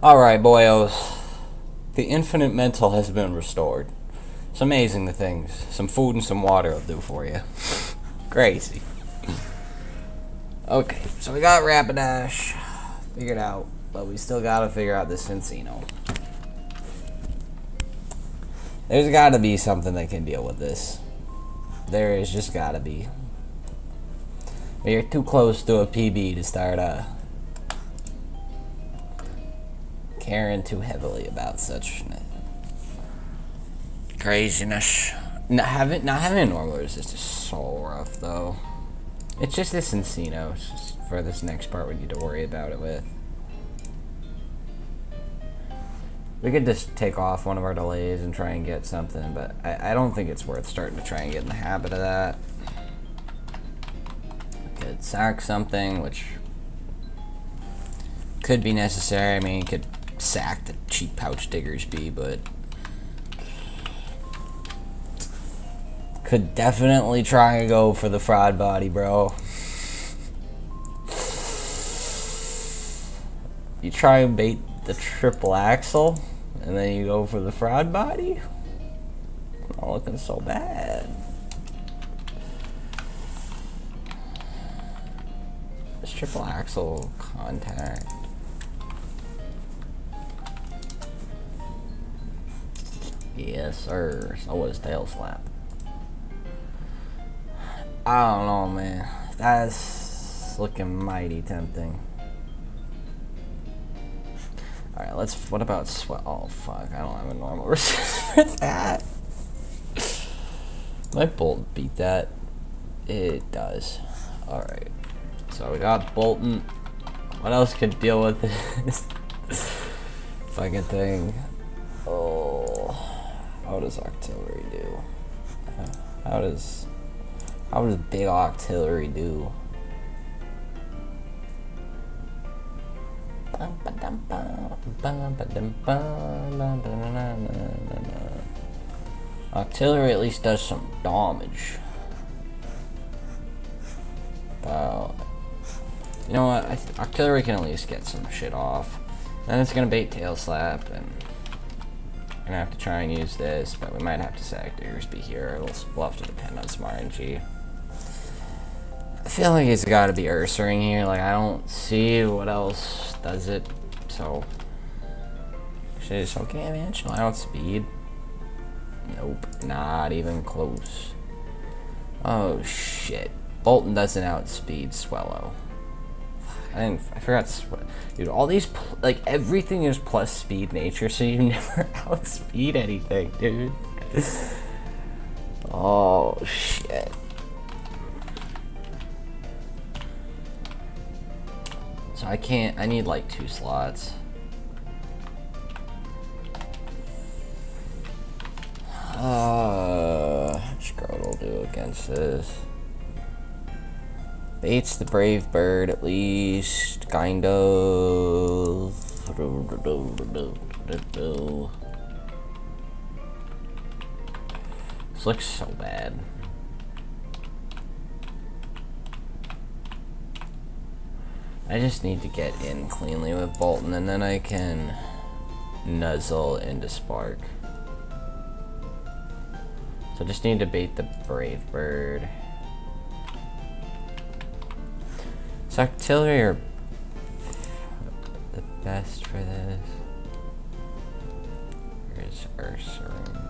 Alright, boyos. The infinite mental has been restored. It's amazing the things. Some food and some water will do for you. Crazy. Okay, so we got Rapidash figured out, but we still gotta figure out this Encino. There's gotta be something that can deal with this. There is just gotta be. But you're too close to a PB to start caring too heavily about such craziness. Not having a normal resist is so rough though. It's just this Encino. It's just for this next part we need to worry about it with. We could just take off one of our delays and try and get something, but I don't think it's worth starting to try and get in the habit of that. We could sack something, which could be necessary. I mean, you could sack the cheap pouch diggers bee, but could definitely try and go for the fraud body, bro. You try and bait the triple axle, and then you go for the fraud body? Not looking so bad. This triple axle contact. Yes, sir. So was tail slap. I don't know, man. That's looking mighty tempting. Alright, what about sweat? Oh, fuck. I don't have a normal resist for that. Might Bolt beat that? It does. Alright. So we got Bolton. What else could deal with this fucking thing? Oh. How does artillery do? How does big artillery do? Artillery at least does some damage. You know what? Artillery can at least get some shit off. Then it's gonna bait tail slap, and we're gonna have to try and use this, but we might have to sack Diggersby here. We'll have to depend on some RNG. I feel like it's gotta be Ursaring here. Like, I don't see what else does it. So, shit is okay, man. Chill out, speed. Nope, not even close. Oh shit. Bolton doesn't outspeed Swellow. I forgot. Dude, all these, like, everything is plus speed nature, so you never outspeed anything, dude. Oh shit. So I need like 2 slots. Scroll will do against this. Baits the brave bird at least, kind of. This looks so bad. I just need to get in cleanly with Bolton, and then I can nuzzle into Spark. So I just need to bait the brave bird. So artillery are the best for this. Where's Ursaring?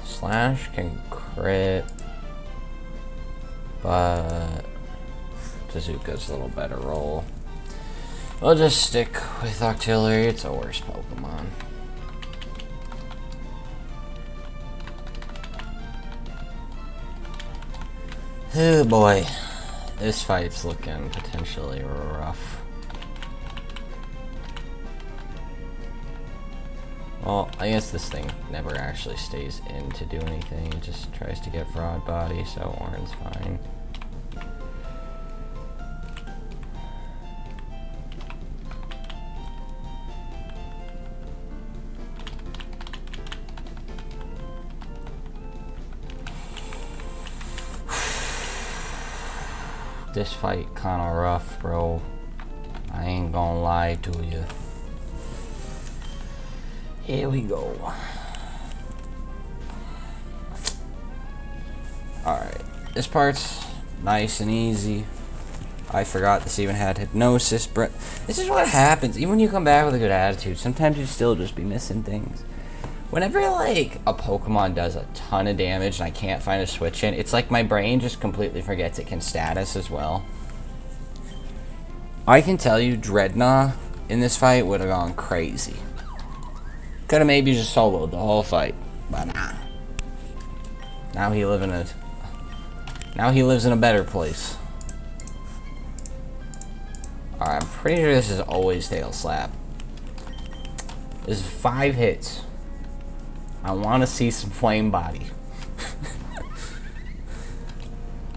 Slash can crit, but Tezuka's a little better roll. We'll just stick with artillery. It's a worse Pokemon. Oh boy, this fight's looking potentially rough. Well, I guess this thing never actually stays in to do anything. It just tries to get Fraud Body, so Orin's fine. This fight kinda rough, bro. I ain't gonna lie to you. Here we go. Alright, this part's nice and easy. I forgot this even had hypnosis. This is what happens. Even when you come back with a good attitude, sometimes you still just be missing things. Whenever, like, a Pokemon does a ton of damage and I can't find a switch in, it's like my brain just completely forgets it can status as well. I can tell you, Dreadnought in this fight would have gone crazy. Could have maybe just soloed the whole fight, but nah. Now he lives in a better place. Alright, I'm pretty sure this is always Tail Slap. This is 5 hits. I want to see some flame body.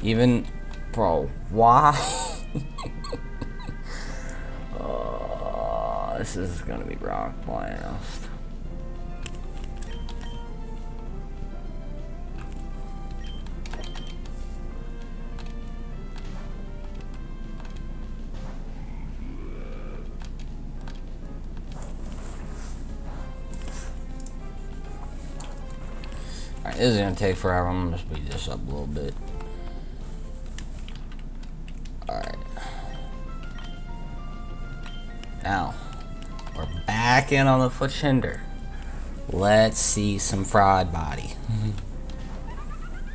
Even, bro, why? This is gonna be rock blast. Alright, this is gonna take forever. I'm gonna speed this up a little bit. Alright. Now, we're back in on the Fletchinder. Let's see some fraud body.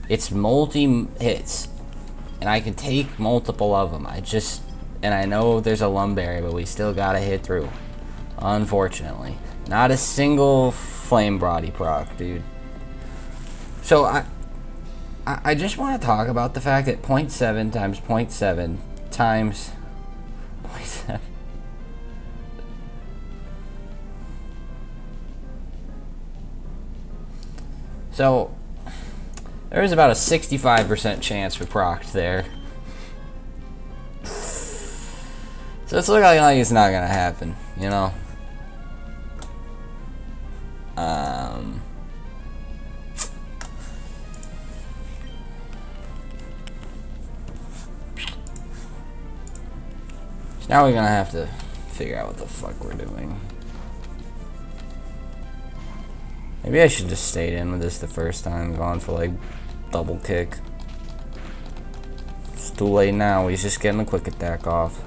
It's multi-hits, and I can take multiple of them. And I know there's a Lumberry, but we still gotta hit through. Unfortunately. Not a single flame body proc, dude. So I just want to talk about the fact that 0.7 times 0.7 times 0.7. So there is about a 65% chance we procced there. So it's looking like it's not gonna happen, you know. So now we're gonna have to figure out what the fuck we're doing. Maybe I should just stayed in with this the first time, gone for like double kick. It's too late now, he's just getting a quick attack off.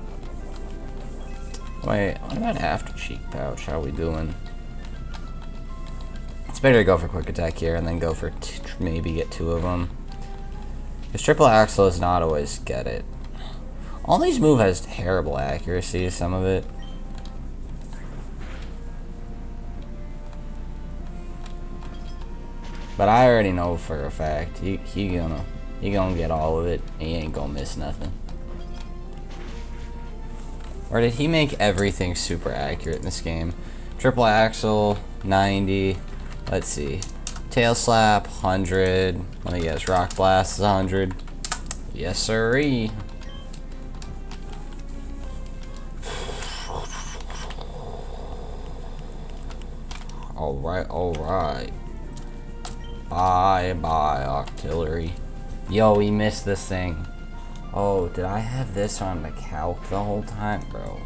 Wait, what about after cheek pouch? How are we doing? It's better to go for quick attack here and then go for maybe get 2 of them. Because triple axle is not always get it. All these moves has terrible accuracy, some of it. But I already know for a fact he gonna get all of it. He ain't gonna miss nothing. Or did he make everything super accurate in this game? Triple axle, 90. Let's see. Tail slap, 100. Let me guess. Rock blast is 100. Yes, sirree. Alright, alright. Bye, artillery. Yo, we missed this thing. Oh, did I have this on the calc the whole time, bro?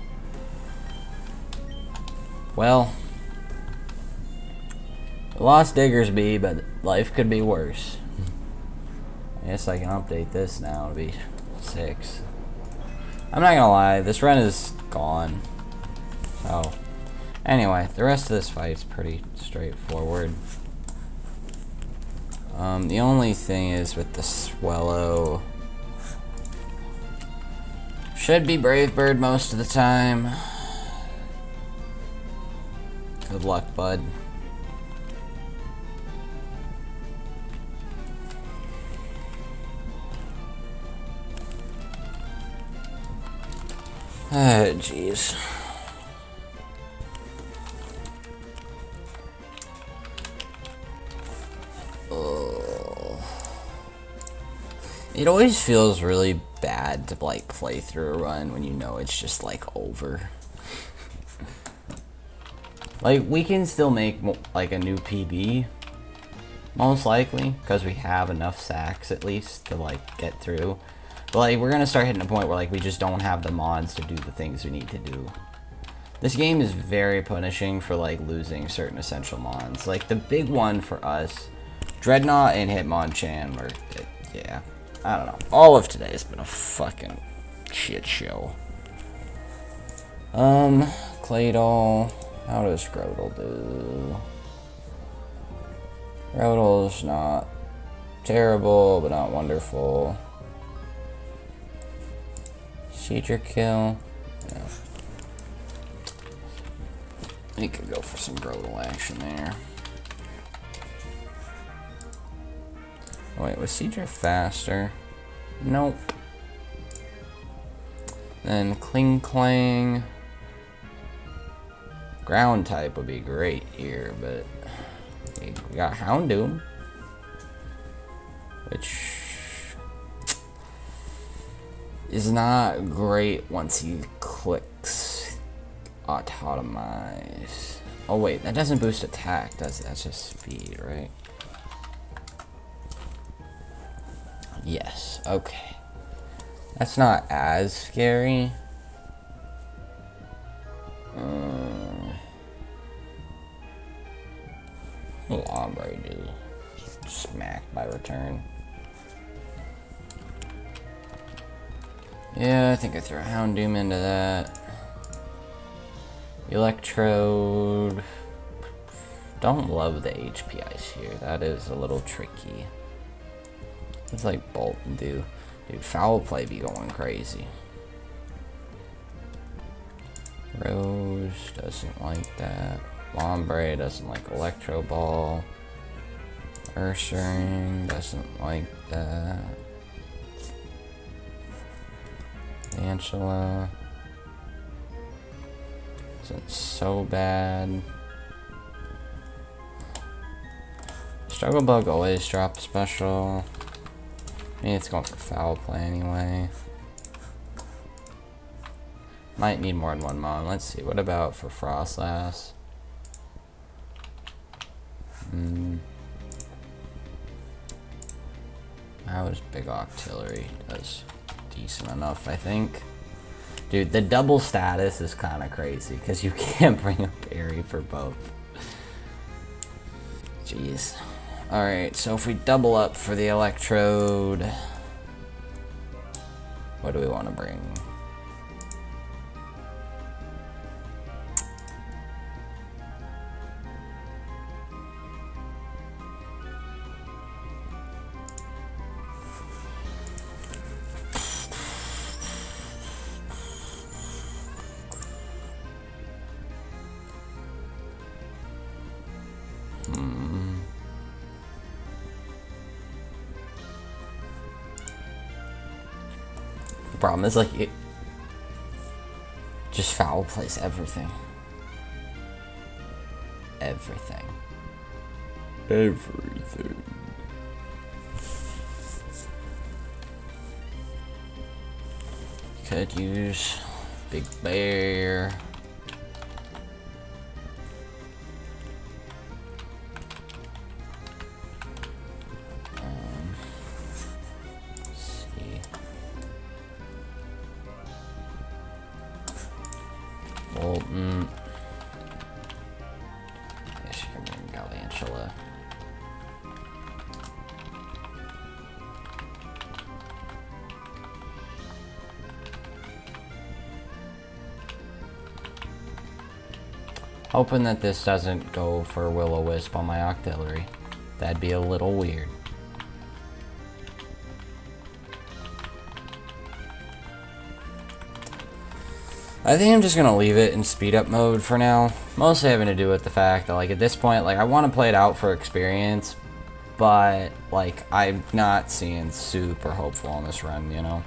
Well, I lost Diggersby, but life could be worse. I guess I can update this now to be 6. I'm not gonna lie, this run is gone. So, anyway, the rest of this fight's pretty straightforward. The only thing is with the Swellow, should be Brave Bird most of the time. Good luck, bud. Ah, jeez. It always feels really bad to like play through a run when you know it's just like over. Like we can still make like a new PB, most likely, because we have enough sacks at least to like get through. But like, we're gonna start hitting a point where like we just don't have the mods to do the things we need to do. This game is very punishing for like losing certain essential mods. Like the big one for us, Dreadnought and Hitmonchan were, yeah, I don't know. All of today has been a fucking shit show. Claydol, how does Groudle do? Groudle's not terrible, but not wonderful. Seedra kill. Yeah. We could go for some Groudle action there. Oh, wait, was Seedra faster? Nope. Then Kling Clang. Ground type would be great here, but we got Houndoom, which is not great once he clicks Autotomize. Oh wait, that doesn't boost attack, does it? That's just speed, right? Yes, okay. That's not as scary. Ombre do smacked by return. Yeah, I think I throw Houndoom into that. Electrode. Don't love the HP ice here. That is a little tricky. It's like Bolton do. Dude, Foul Play be going crazy. Rose doesn't like that. Lombre doesn't like Electro Ball. Ursaring doesn't like that. Angela isn't so bad. Struggle Bug always drops special. Maybe it's going for Foul Play anyway. Might need more than one mon. Let's see. What about for Frostlass? How is Big Octillery? Does decent enough, I think. Dude, the double status is kind of crazy because you can't bring a berry for both. Jeez. Alright, so if we double up for the Electrode, what do we want to bring? The problem is like it just Foul Plays everything. Everything. Could use Big Bear. Bolton. Yeah, she can bring Galvantula. Hoping that this doesn't go for Will-O-Wisp on my Octillery. That'd be a little weird. I think I'm just gonna leave it in speed up mode for now. Mostly having to do with the fact that like at this point, like I want to play it out for experience, but like I'm not seeing super hopeful on this run, you know.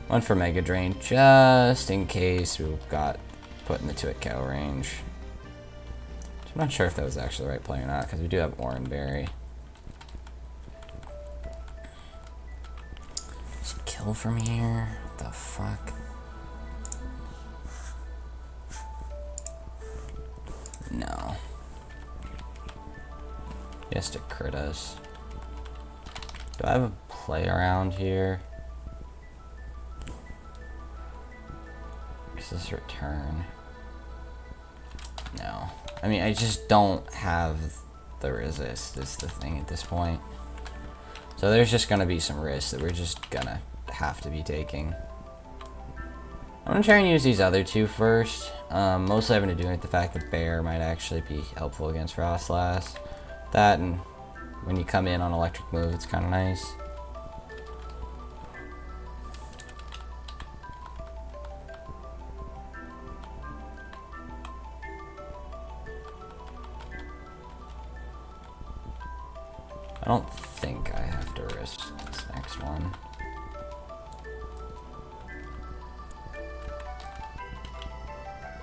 Went for Mega Drain just in case we got put in the 2-hit KO range. I'm not sure if that was actually the right play or not because we do have Oranberry. Just kill from here. What the fuck? No. He has to crit us. Do I have a play around here? Does this return? No. I mean, I just don't have the resist is the thing at this point. So there's just gonna be some risks that we're just gonna have to be taking. I'm gonna try and use these other two first. Mostly having to do with the fact that Bear might actually be helpful against Frostlass. That, and when you come in on electric move, it's kind of nice. I don't think I have to risk this next one.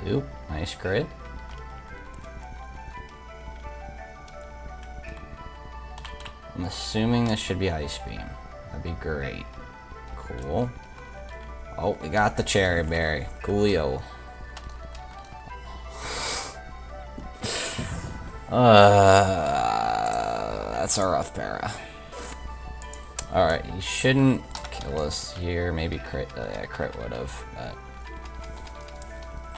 Oop, nice crit. I'm assuming this should be Ice Beam. That'd be great. Cool. Oh, we got the Cherry Berry. Coolio. That's a rough para. Alright, he shouldn't kill us here. Maybe crit. Yeah, crit would have, but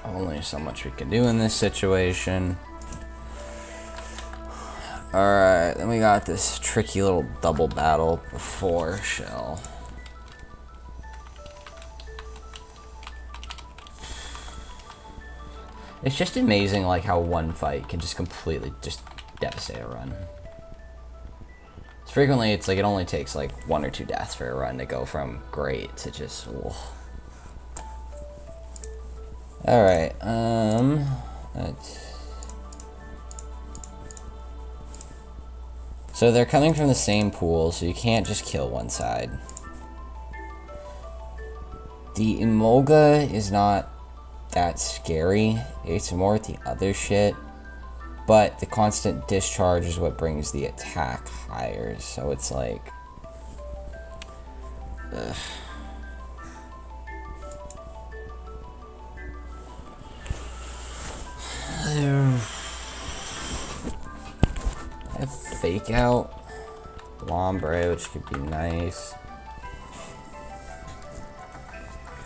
only so much we can do in this situation. Alright, then we got this tricky little double battle before Shell. It's just amazing like how one fight can just completely just devastate a run. Frequently it's like it only takes like 1 or 2 deaths for a run to go from great to just ugh. Alright, so they're coming from the same pool, so you can't just kill one side. The Emolga is not that scary, it's more with the other shit, but the constant discharge is what brings the attack higher, so it's like... ugh. I have Fake Out, Lombre, which could be nice.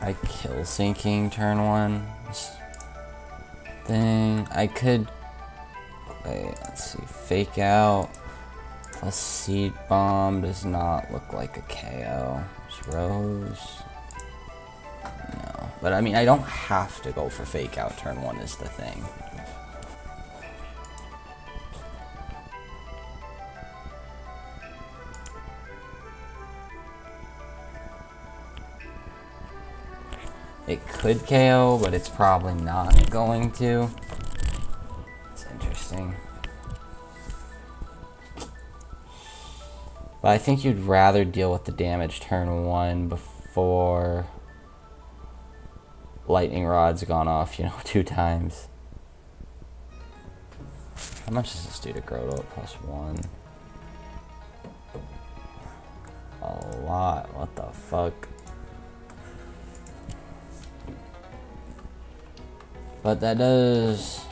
I kill Sinking turn 1. This thing. I could. Wait, let's see. Fake Out plus Seed Bomb does not look like a KO. Just Rose. No. But I mean, I don't have to go for Fake Out turn 1 is the thing. It could KO, but it's probably not going to. It's interesting. But I think you'd rather deal with the damage turn 1 before Lightning Rod's gone off, 2 times. How much does this do to Grotto at +1? A lot. What the fuck? But that does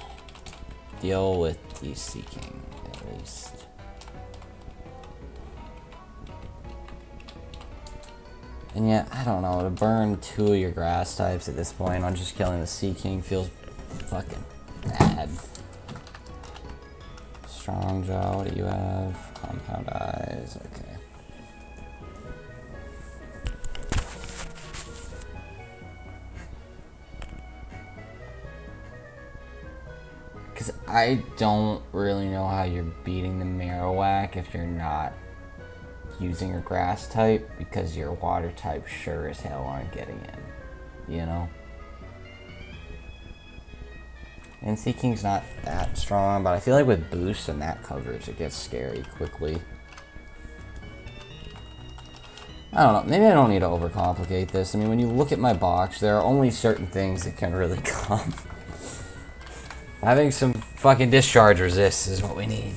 deal with the Seeking, at least. And yet, I don't know, to burn 2 of your grass types at this point on just killing the Seeking feels fucking bad. Strong Jaw, what do you have? Compound Eyes, okay. Because I don't really know how you're beating the Marowak if you're not using your grass type, because your water type sure as hell aren't getting in, And Seeking's not that strong, but I feel like with boost and that coverage it gets scary quickly. I don't know, maybe I don't need to overcomplicate this. I mean, when you look at my box, there are only certain things that can really come. Having some fucking discharge resist is what we need.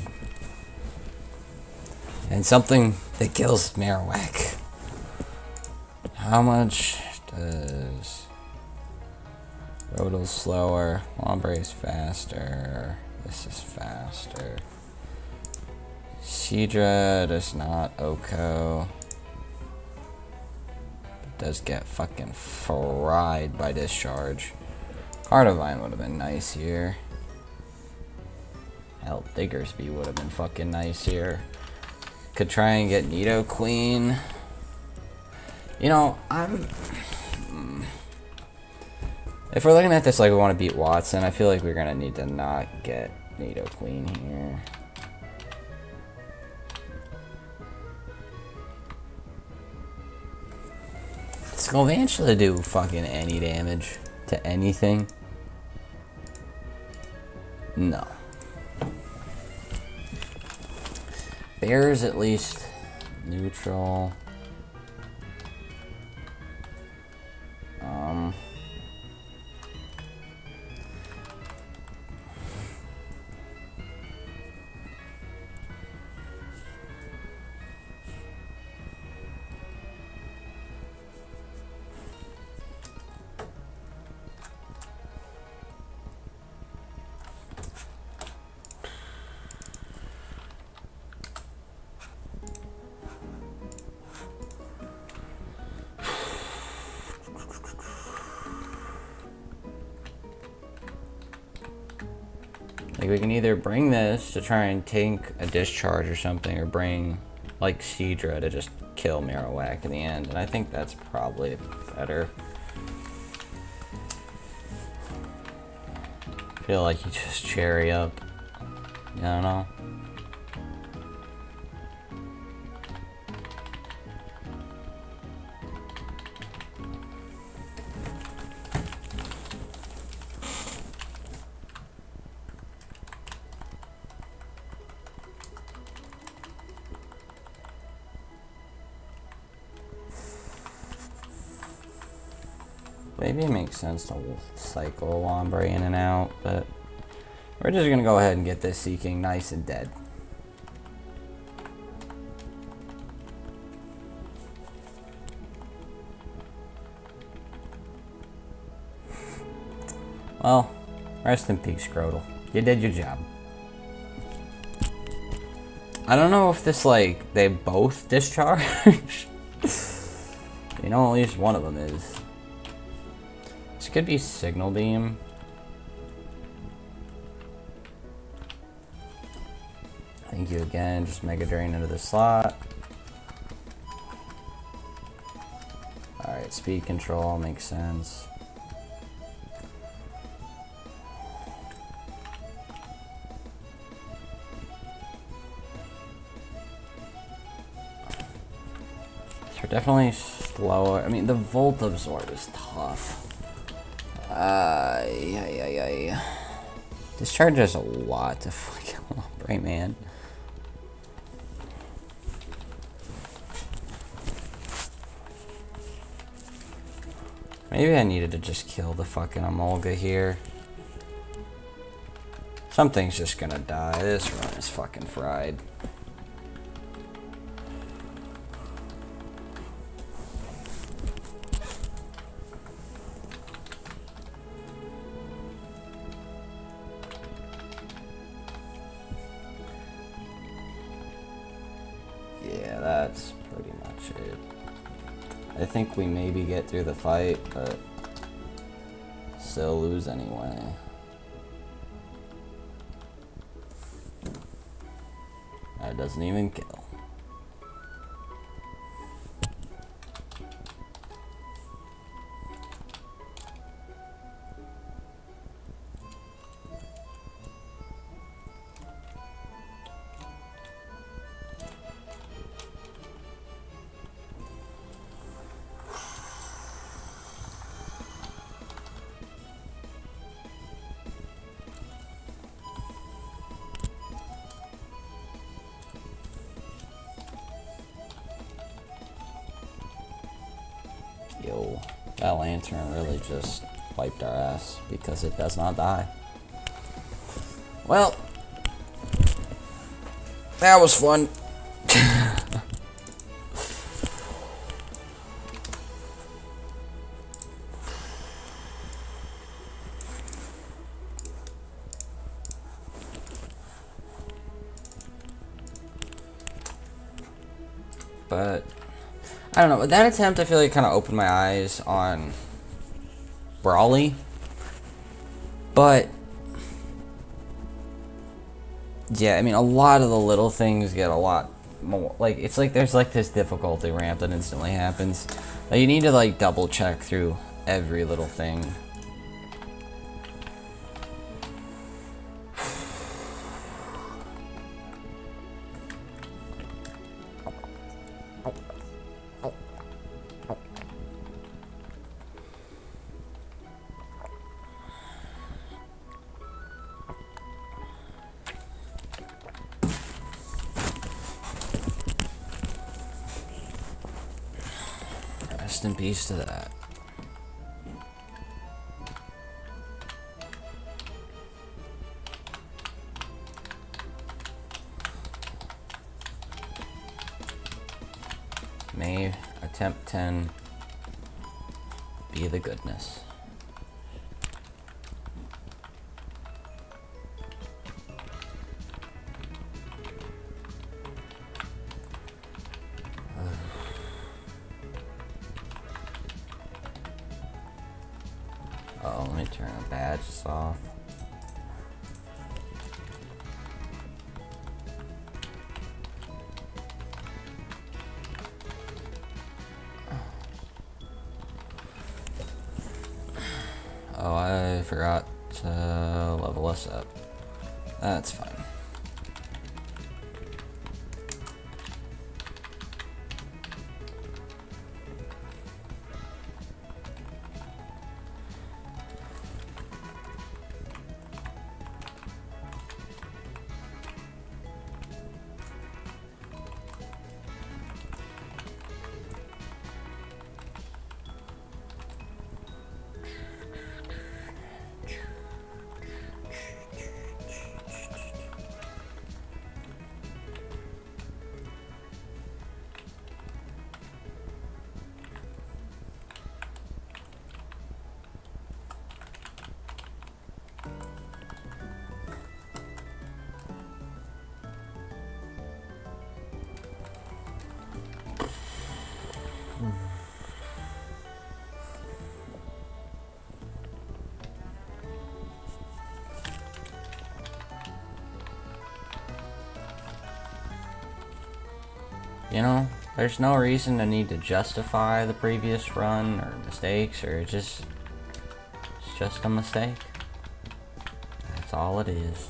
And something that kills Marowak. How much does Rodal's slower? Lombre is faster. This is faster. Seadra does not Oko. It does get fucking fried by discharge. Heart of Vine would have been nice here. Hell, Diggersby would have been fucking nice here. Could try and get Nido Queen. You know, if we're looking at this like we want to beat Wattson, I feel like we're gonna need to not get Nido Queen here. Does Galvantula do fucking any damage to anything? No. Bear's at least neutral. Like, we can either bring this to try and tank a discharge or something, or bring, like, Seadra to just kill Marowak in the end, and I think that's probably better. I feel like you just cherry up. I don't know. Maybe it makes sense to cycle Wombre in and out, but we're just gonna go ahead and get this Seeking nice and dead. Well, rest in peace, Scrotal. You did your job. I don't know if this, like, they both discharge. You know, at least one of them is. This could be Signal Beam. Thank you again. Just Mega Drain into the slot. Alright, speed control makes sense. They're definitely slower. I mean, the Volt Absorb is tough. Discharge does a lot to fucking Wombre, man. Maybe I needed to just kill the fucking Emolga here. Something's just gonna die. This run is fucking fried. Yeah, that's pretty much it. I think we maybe get through the fight, but still lose anyway. That doesn't even kill. Yo, that Lantern really just wiped our ass because it does not die. Well, that was fun. But I don't know, with that attempt I feel like kind of opened my eyes on Brawly. But yeah, I mean, a lot of the little things get a lot more, like, it's like there's like this difficulty ramp that instantly happens. Like, you need to like double check through every little thing. Rest in peace to that. May attempt 10 be the goodness. Oh, let me turn the badges off. Oh, I forgot to level us up. That's fine. You know, there's no reason to need to justify the previous run or mistakes, or it's just a mistake. That's all it is.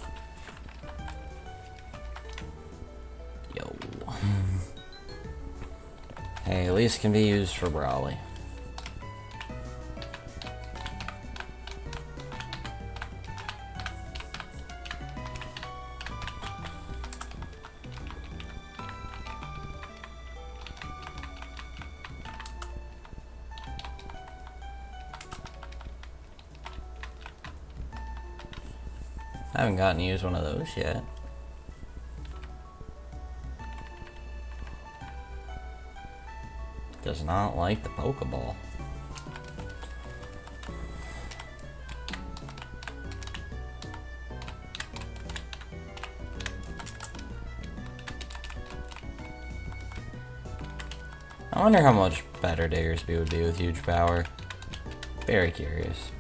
Yo. Hey, at least it can be used for Brawly. I haven't gotten to use one of those yet. Does not like the Pokeball. I wonder how much better Diggersby would be with huge power. Very curious.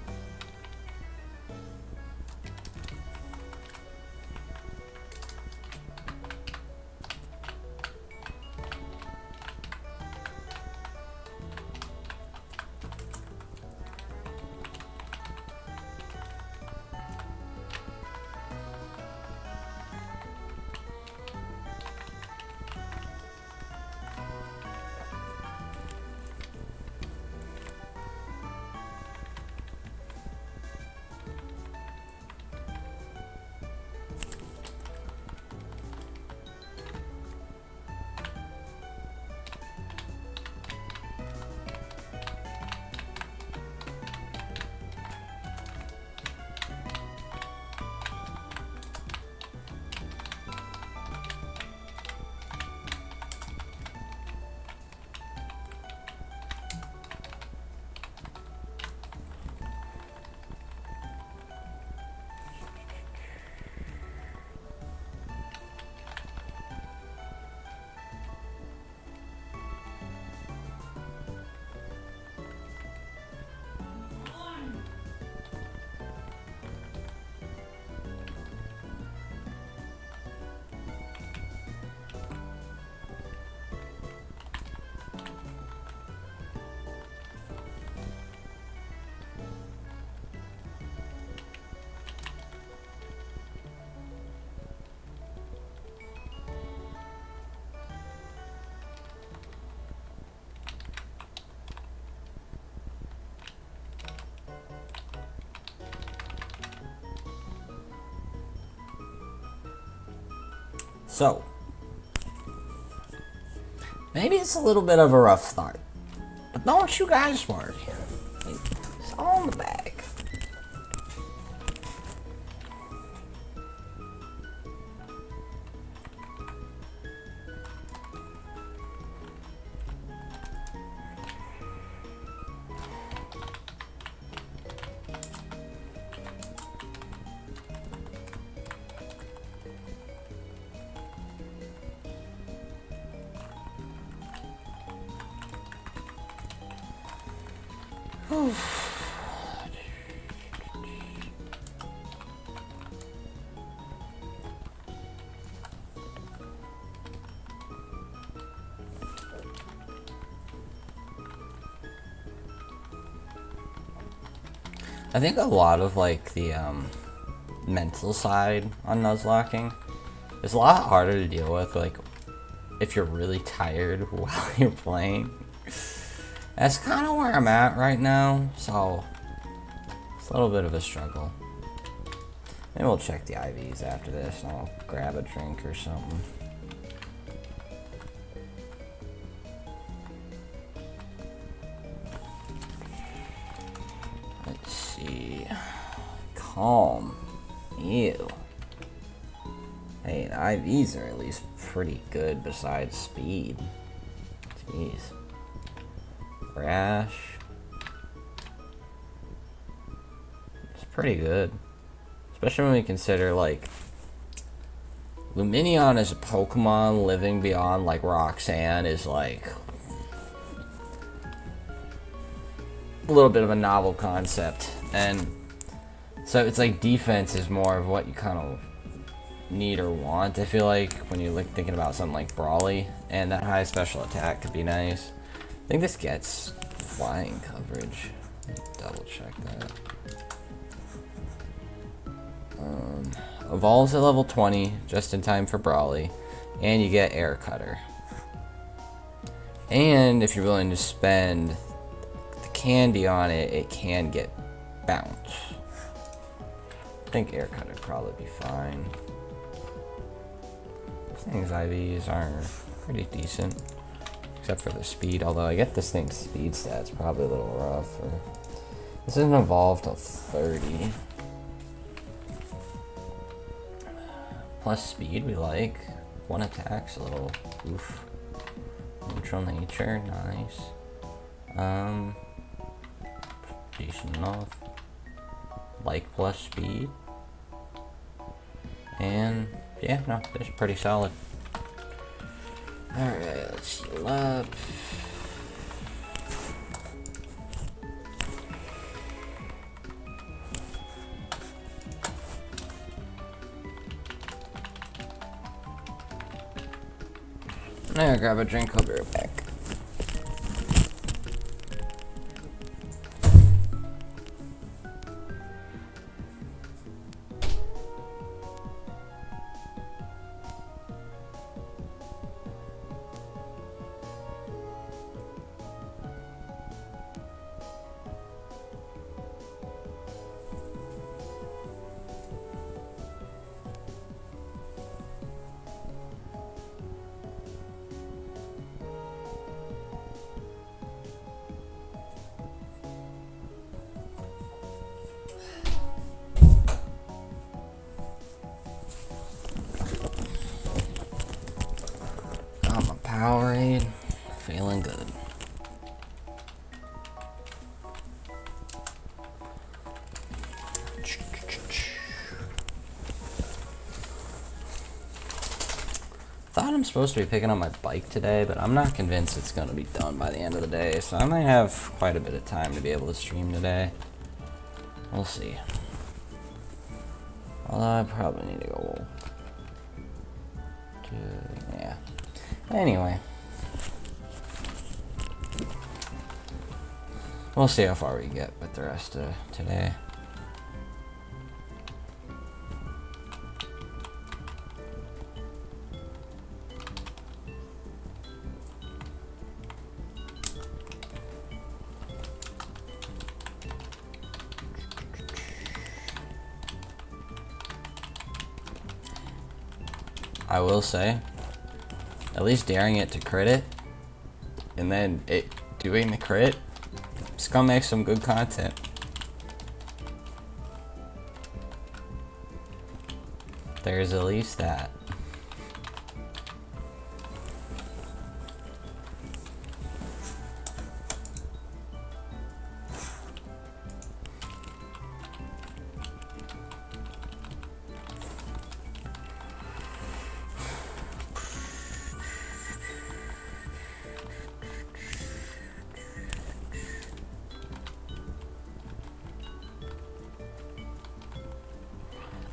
So, maybe it's a little bit of a rough start, but don't you guys worry. It's all in the bag. I think a lot of like the mental side on Nuzlocking is a lot harder to deal with, like if you're really tired while you're playing. That's kind of where I'm at right now, so it's a little bit of a struggle. Maybe we'll check the IVs after this and I'll grab a drink or something. Let's see. Calm. Ew. Hey, the IVs are at least pretty good besides speed. Jeez. Rash. It's pretty good. Especially when we consider, like, Luminion as a Pokemon living beyond, like, Roxanne is, like, a little bit of a novel concept. And so it's like defense is more of what you kind of need or want, I feel like, when you're like thinking about something like Brawly, and that high special attack could be nice. I think this gets flying coverage. Double check that. Evolves at level 20, just in time for Brawly, and you get Air Cutter. And if you're willing to spend the candy on it, it can get Bounce. I think Air Cutter would probably be fine. This thing's IVs are pretty decent, except for the speed, although I get this thing's speed stats probably a little rough. This isn't evolved till 30. Plus speed we like. One attack's a little oof. Neutral nature, nice. Decent enough. Like plus speed. And yeah, no, it's pretty solid. Alright, let's heal up. I'm gonna grab a drink, I'll be right back. Powerade, feeling good. Thought I'm supposed to be picking up my bike today, but I'm not convinced it's going to be done by the end of the day, so I might have quite a bit of time to be able to stream today. We'll see. Although I probably need to go to, yeah. Anyway, we'll see how far we get with the rest of today. I will say, at least daring it to crit it, and then it doing the crit, it's gonna make some good content. There's at least that.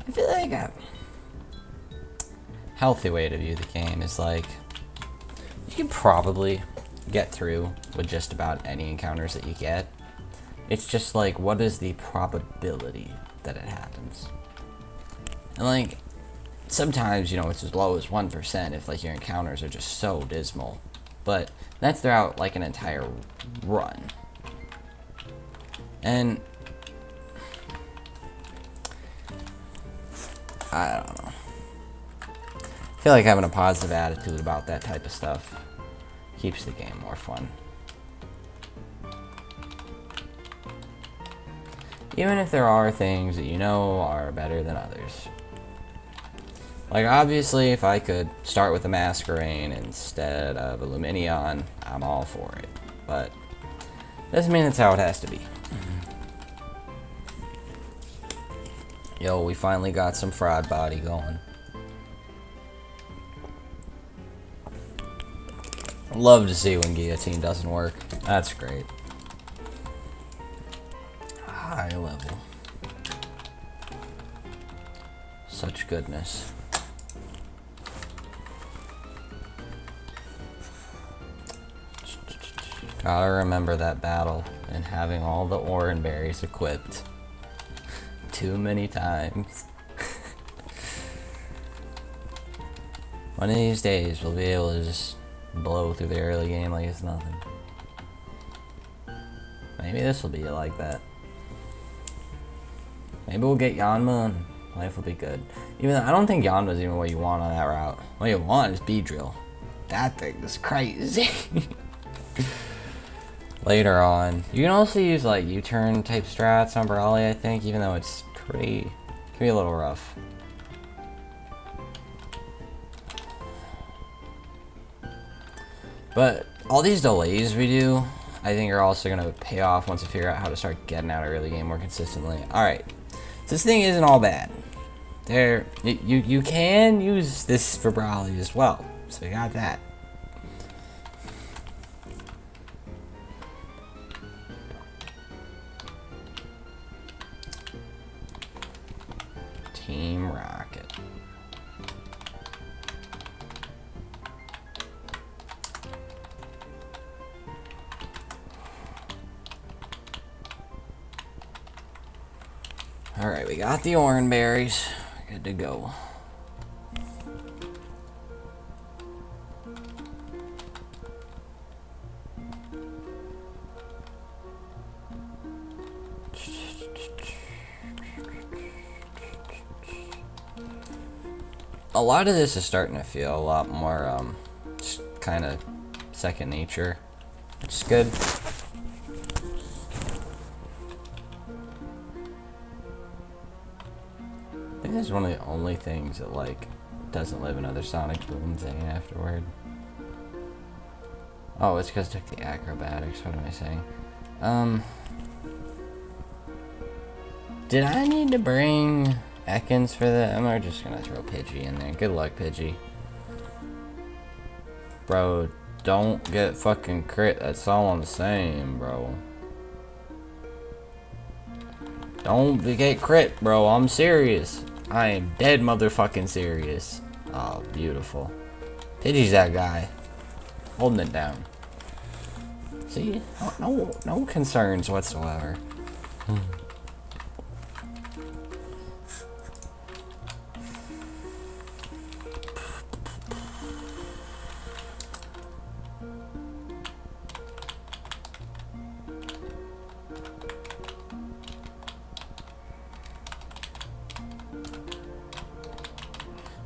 I feel like a healthy way to view the game is like, you can probably get through with just about any encounters that you get. It's just like, what is the probability that it happens? And like, sometimes, you know, it's as low as 1% if like your encounters are just so dismal. But that's throughout like an entire run. And I don't know. I feel like having a positive attitude about that type of stuff keeps the game more fun. Even if there are things that you know are better than others. Like, obviously, if I could start with a Masquerain instead of a Luminion, I'm all for it. But doesn't mean it's how it has to be. Yo, we finally got some fraud body going. Love to see when guillotine doesn't work. That's great. High level. Such goodness. Gotta remember that battle and having all the Oran berries equipped. Too many times. One of these days we'll be able to just blow through the early game like it's nothing. Maybe this will be like that. Maybe we'll get Yanma and life will be good. Even though I don't think Yanma's even what you want on that route. What you want is Beedrill. That thing is crazy. Later on, you can also use like U-turn type strats on Brawly, I think, even though it's can be a little rough. But all these delays we do, I think are also going to pay off once we figure out how to start getting out of early game more consistently. Alright, so this thing isn't all bad. You can use this for Brawly as well, so you got that. Team Rocket. Alright, we got the Oran berries. Good to go. A lot of this is starting to feel a lot more, just kind of second nature, which is good. I think this is one of the only things that, like, doesn't live another Sonic Boom thing afterward. Oh, it's because I took the acrobatics. What am I saying? Did I need to bring Ekans for that? I'm just gonna throw Pidgey in there. Good luck, Pidgey. Bro, don't get fucking crit. That's all I'm saying, bro. Don't get crit, bro. I'm serious. I am dead motherfucking serious. Oh, beautiful. Pidgey's that guy. Holding it down. See? No concerns whatsoever.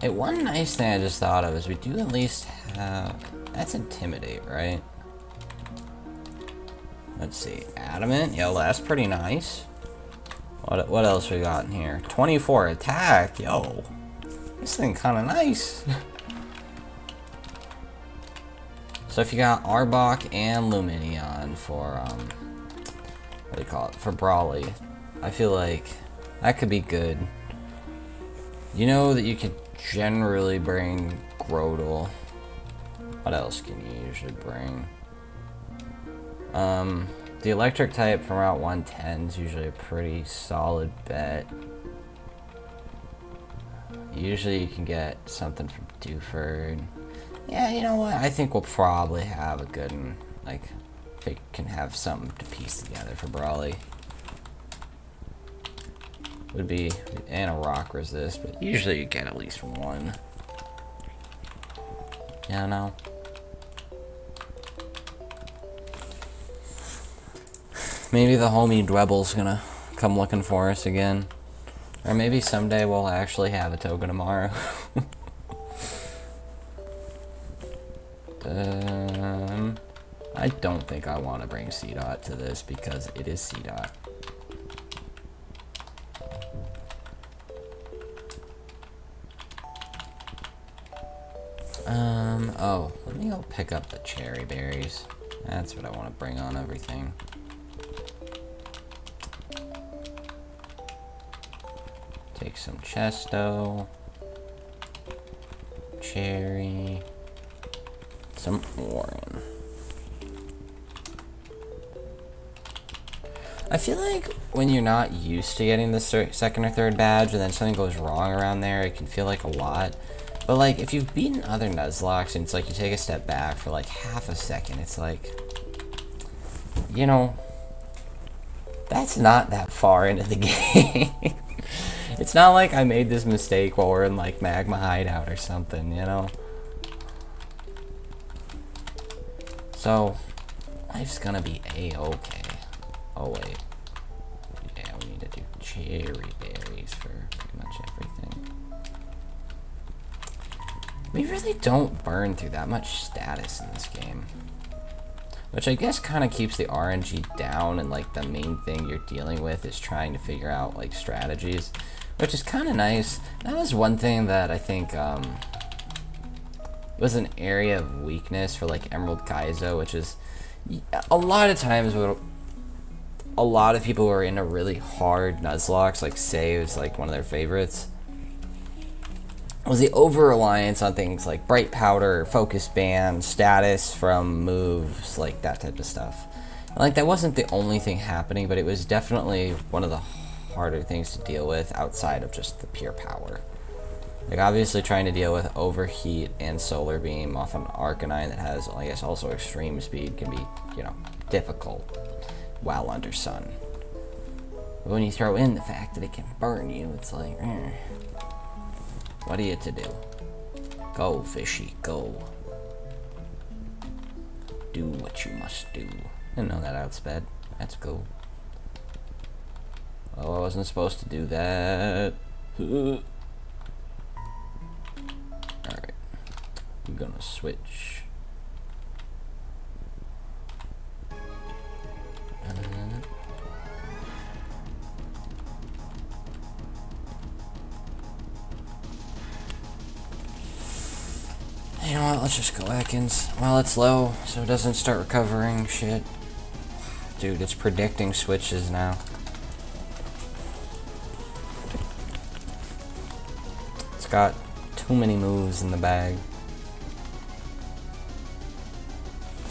Hey, one nice thing I just thought of is we do at least have... That's Intimidate, right? Let's see. Adamant. Yo, that's pretty nice. What else we got in here? 24 attack. Yo. This thing kind of nice. So if you got Arbok and Luminion for, what do you call it? For Brawly, I feel like that could be good. You know that you could generally bring Grodel. What else can you usually bring? The electric type from Route 110 is usually a pretty solid bet. Usually you can get something from Dewford. Yeah, you know what? I think we'll probably have a good one. Like, we can have something to piece together for Brawly. Would be, and a rock resist, but usually you get at least one. Yeah, no. Maybe the homie Dwebble's gonna come looking for us again. Or maybe someday we'll actually have a token tomorrow. I don't think I want to bring C-Dot to this because it is C-Dot. Oh, let me go pick up the cherry berries. That's what I want to bring on everything. Take some Chesto, cherry, some Orin. I feel like when you're not used to getting the second or third badge and then something goes wrong around there, it can feel like a lot. But like, if you've beaten other Nuzlocks and it's like you take a step back for like half a second, it's like, you know, that's not that far into the game. It's not like I made this mistake while we're in like Magma Hideout or something, you know? So, life's gonna be a-okay. Oh wait. Yeah, we need to do cherry berries for pretty much everything. We really don't burn through that much status in this game. Which I guess kind of keeps the RNG down, and like the main thing you're dealing with is trying to figure out like strategies. Which is kind of nice. That was one thing that I think was an area of weakness for like Emerald Kaizo, which is a lot of times what a lot of people who are into really hard Nuzlocks, like say it was like one of their favorites, was the over-reliance on things like Bright Powder, Focus Band, status from moves, like that type of stuff. And like that wasn't the only thing happening, but it was definitely one of the harder things to deal with outside of just the pure power. Like obviously trying to deal with Overheat and Solar Beam off an Arcanine that has, I guess, also extreme speed can be, you know, difficult while under sun. But when you throw in the fact that it can burn you, it's like, what are you to do? Go, fishy, go. Do what you must do. Didn't know that outsped. That's cool. Oh, I wasn't supposed to do that. Alright. I'm gonna switch. You know what, let's just go Ekans while it's low so it doesn't start recovering shit. Dude, it's predicting switches now. It's got too many moves in the bag.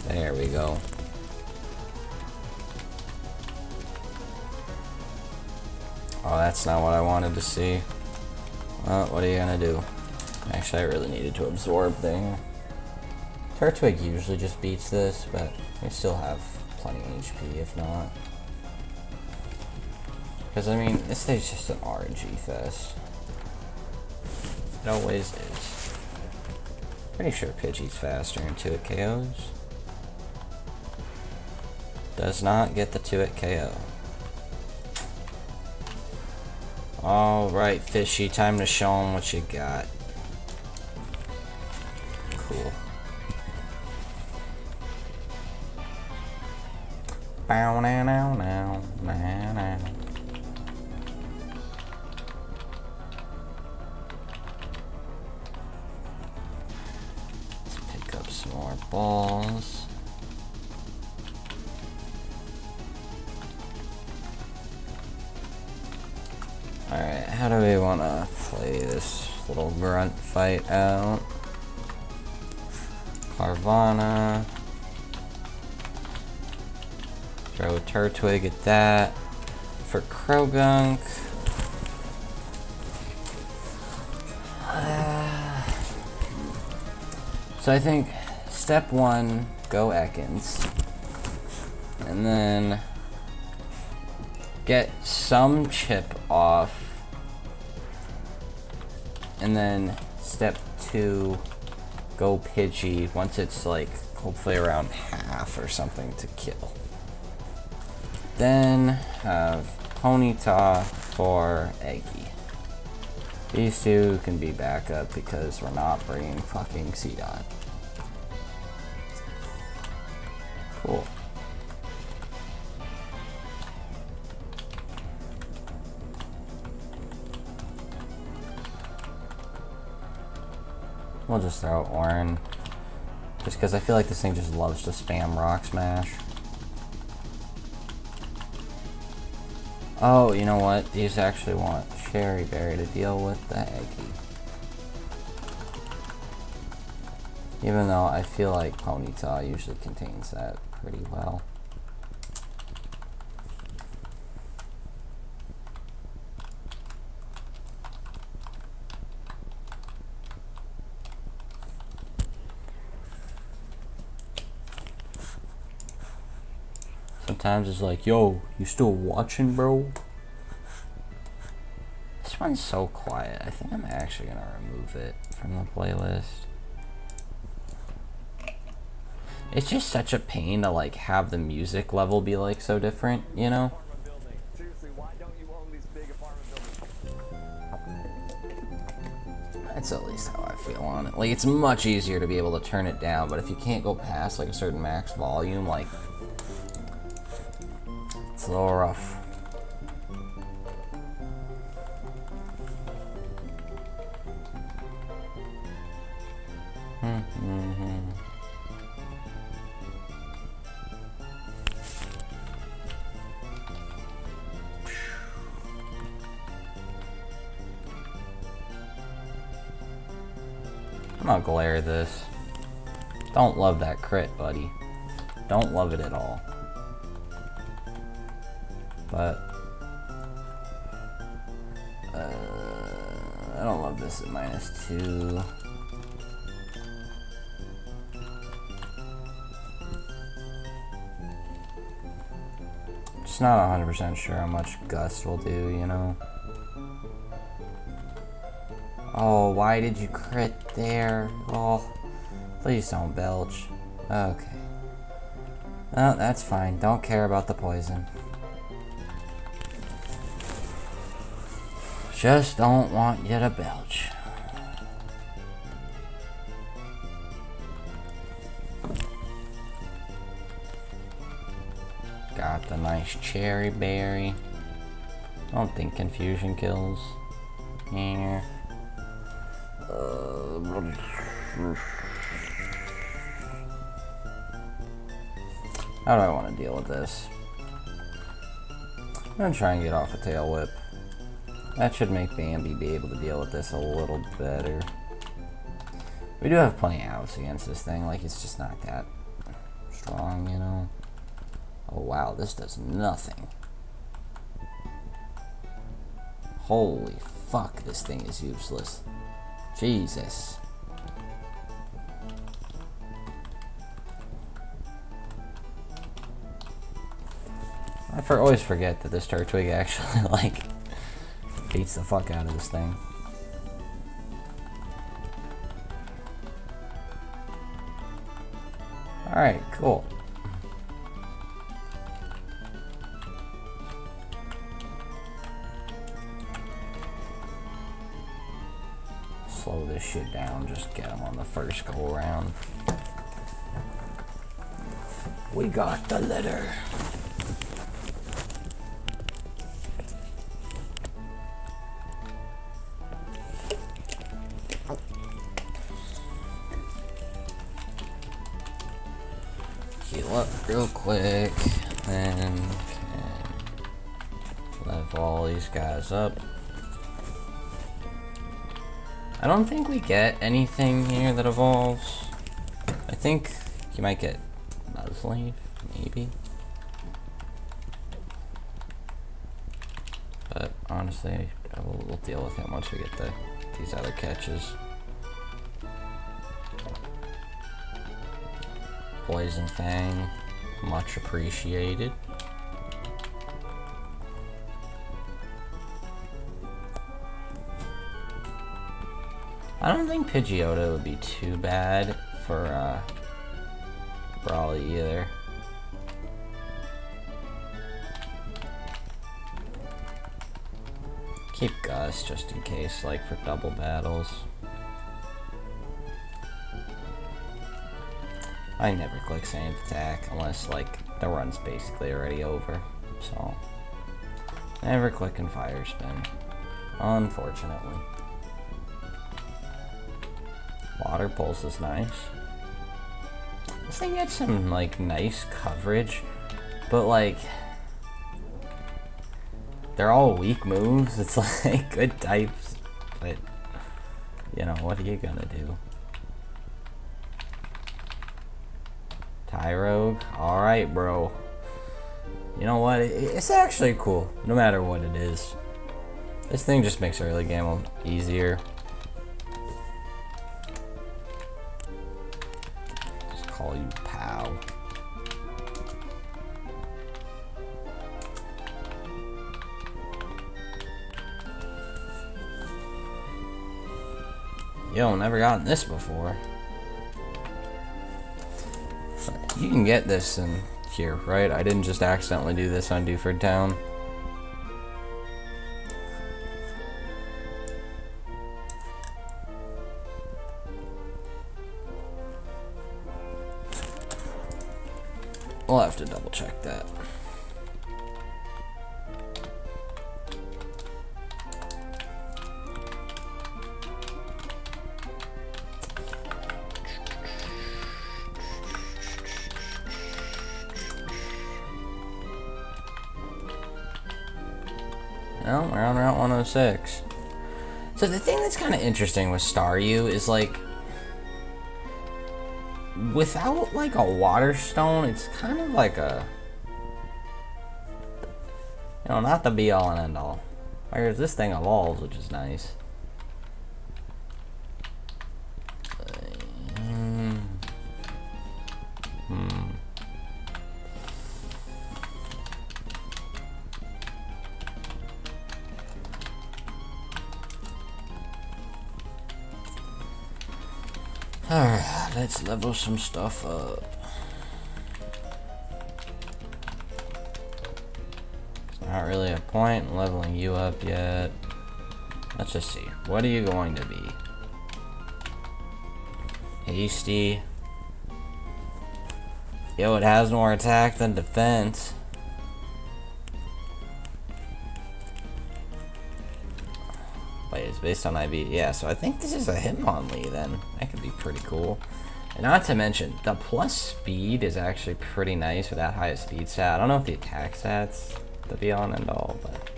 There we go. Oh, that's not what I wanted to see. Well, what are you gonna do? Actually, I really needed to absorb thing. Turtwig usually just beats this, but we still have plenty of HP if not. Because, I mean, this stage just an RNG fest. It always is. Pretty sure Pidgey's faster in 2-hit KOs. Does not get the 2-hit KO. Alright, Fishy, time to show him what you got. Bow now now now now now. Let's pick up some more balls. Alright, how do we want to play this little grunt fight out? Carvana. Throw a Turtwig at that. For Krogunk. So I think step one, go Ekans. And then get some chip off. And then step two, go Pidgey once it's like hopefully around half or something to kill. Then have Ponyta for Eggy. These two can be backup because we're not bringing fucking C-Dot. Cool. We'll just throw Orin. Just because I feel like this thing just loves to spam Rock Smash. Oh, you know what? These actually want Cherry Berry to deal with the Eggy. Even though I feel like Ponyta usually contains that pretty well. Sometimes it's like, yo, you still watching, bro? This one's so quiet. I think I'm actually gonna remove it from the playlist. It's just such a pain to like have the music level be like so different, you know? That's at least how I feel on it. Like, it's much easier to be able to turn it down, but if you can't go past like a certain max volume, like, it's a little rough. I'm gonna glare this. Don't love that crit, buddy. Don't love it at all. But I don't love this at -2. Just not 100% sure how much Gust will do, you know? Oh, why did you crit there? Oh, please don't belch. Okay. No, that's fine. Don't care about the poison. Just don't want you to belch. Got the nice Cherry Berry. I don't think Confusion kills. Yeah. How do I want to deal with this? I'm gonna try and get off a Tail Whip. That should make Bambi be able to deal with this a little better. We do have plenty of outs against this thing, like it's just not that strong, you know? Oh wow, this does nothing. Holy fuck, this thing is useless. Jesus. I always forget that this Turtwig actually, like, beats the fuck out of this thing. Alright, cool. Slow this shit down, just get him on the first go around. We got the letter. heal up real quick, then can level all these guys up. I don't think we get anything here that evolves. I think you might get Nuzlocke, maybe. But honestly, we'll deal with it once we get these other catches. Poison Fang, much appreciated. I don't think Pidgeotto would be too bad for Brawly either. Keep Gus just in case, like for double battles. I never click same attack unless like the run's basically already over. So never clicking Fire Spin, unfortunately. Water Pulse is nice. This thing gets some like nice coverage, but like they're all weak moves. It's like good types, but you know, what are you gonna do? Tyrogue, alright bro. You know what, it's actually cool, no matter what it is. This thing just makes early game easier. Call you pal. Yo, never gotten this before. You can get this in here, right? I didn't just accidentally do this on Dewford Town. We'll have to double check that. No, we're on Route 106. So the thing that's kind of interesting with Staryu is like, without like a water stone, it's kind of like a, you know, not the be all and end all. Whereas this thing evolves, which is nice. Alright, let's level some stuff up. It's not really a point in leveling you up yet. Let's just see. What are you going to be? Hasty. Yo, it has more attack than defense. Wait, it's based on IV. Yeah, so I think this is a Hitmonlee then. That could be pretty cool. And not to mention, the plus speed is actually pretty nice with that high speed stat. I don't know if the attack stat's the be all and end all, but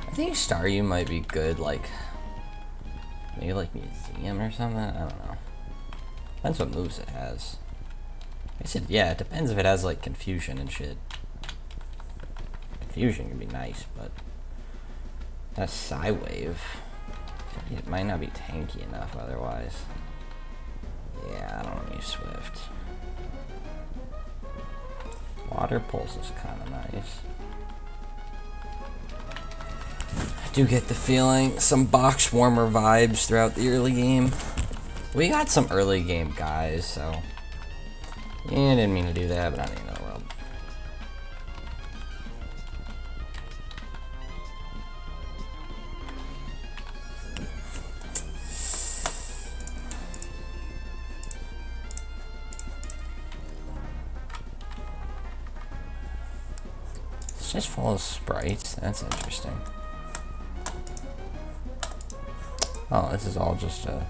I think Staryu might be good, like maybe like Museum or something. I don't know. Depends what moves it has. I said, yeah, it depends if it has like Confusion and shit. Confusion can be nice, but that Psywave, it might not be tanky enough otherwise. Yeah, I don't want to use Swift. Water Pulse is kind of nice. I do get the feeling some box warmer vibes throughout the early game. We got some early game guys, so yeah, I didn't mean to do that, but I didn't know the world. It's just full of sprites. That's interesting. Oh, this is all just a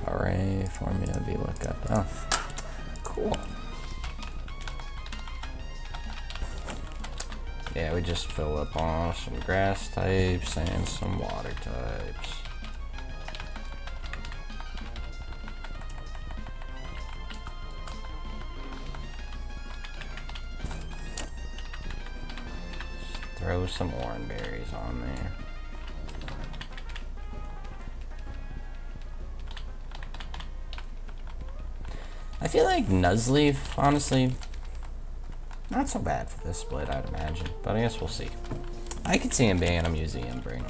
array formula VLOOKUP. Oh, cool. Yeah, we just fill up on some grass types and some water types. Throw some orange berries on there. I feel like Nuzlocke, honestly, not so bad for this split, I'd imagine. But I guess we'll see. I could see him being a museum bring.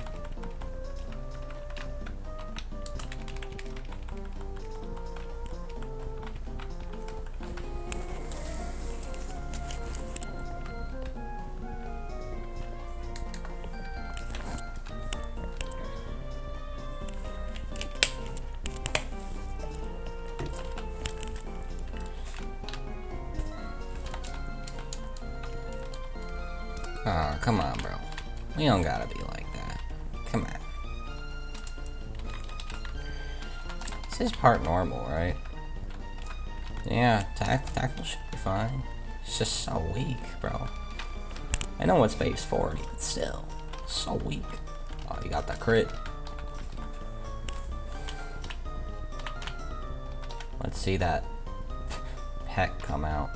Oh, come on, bro. We don't gotta be like that. Come on. This is part normal, right? Yeah, tackle should be fine. It's just so weak, bro. I know it's base 40, but still. So weak. Oh, you got the crit. Let's see that heck come out.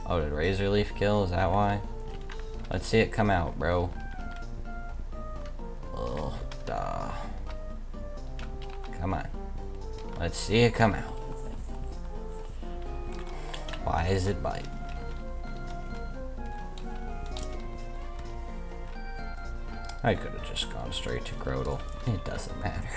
Oh, did Razor Leaf kill? Is that why? Let's see it come out, bro. Oh, duh. Come on. Let's see it come out. Why is it bite? I could have just gone straight to Grodel. It doesn't matter.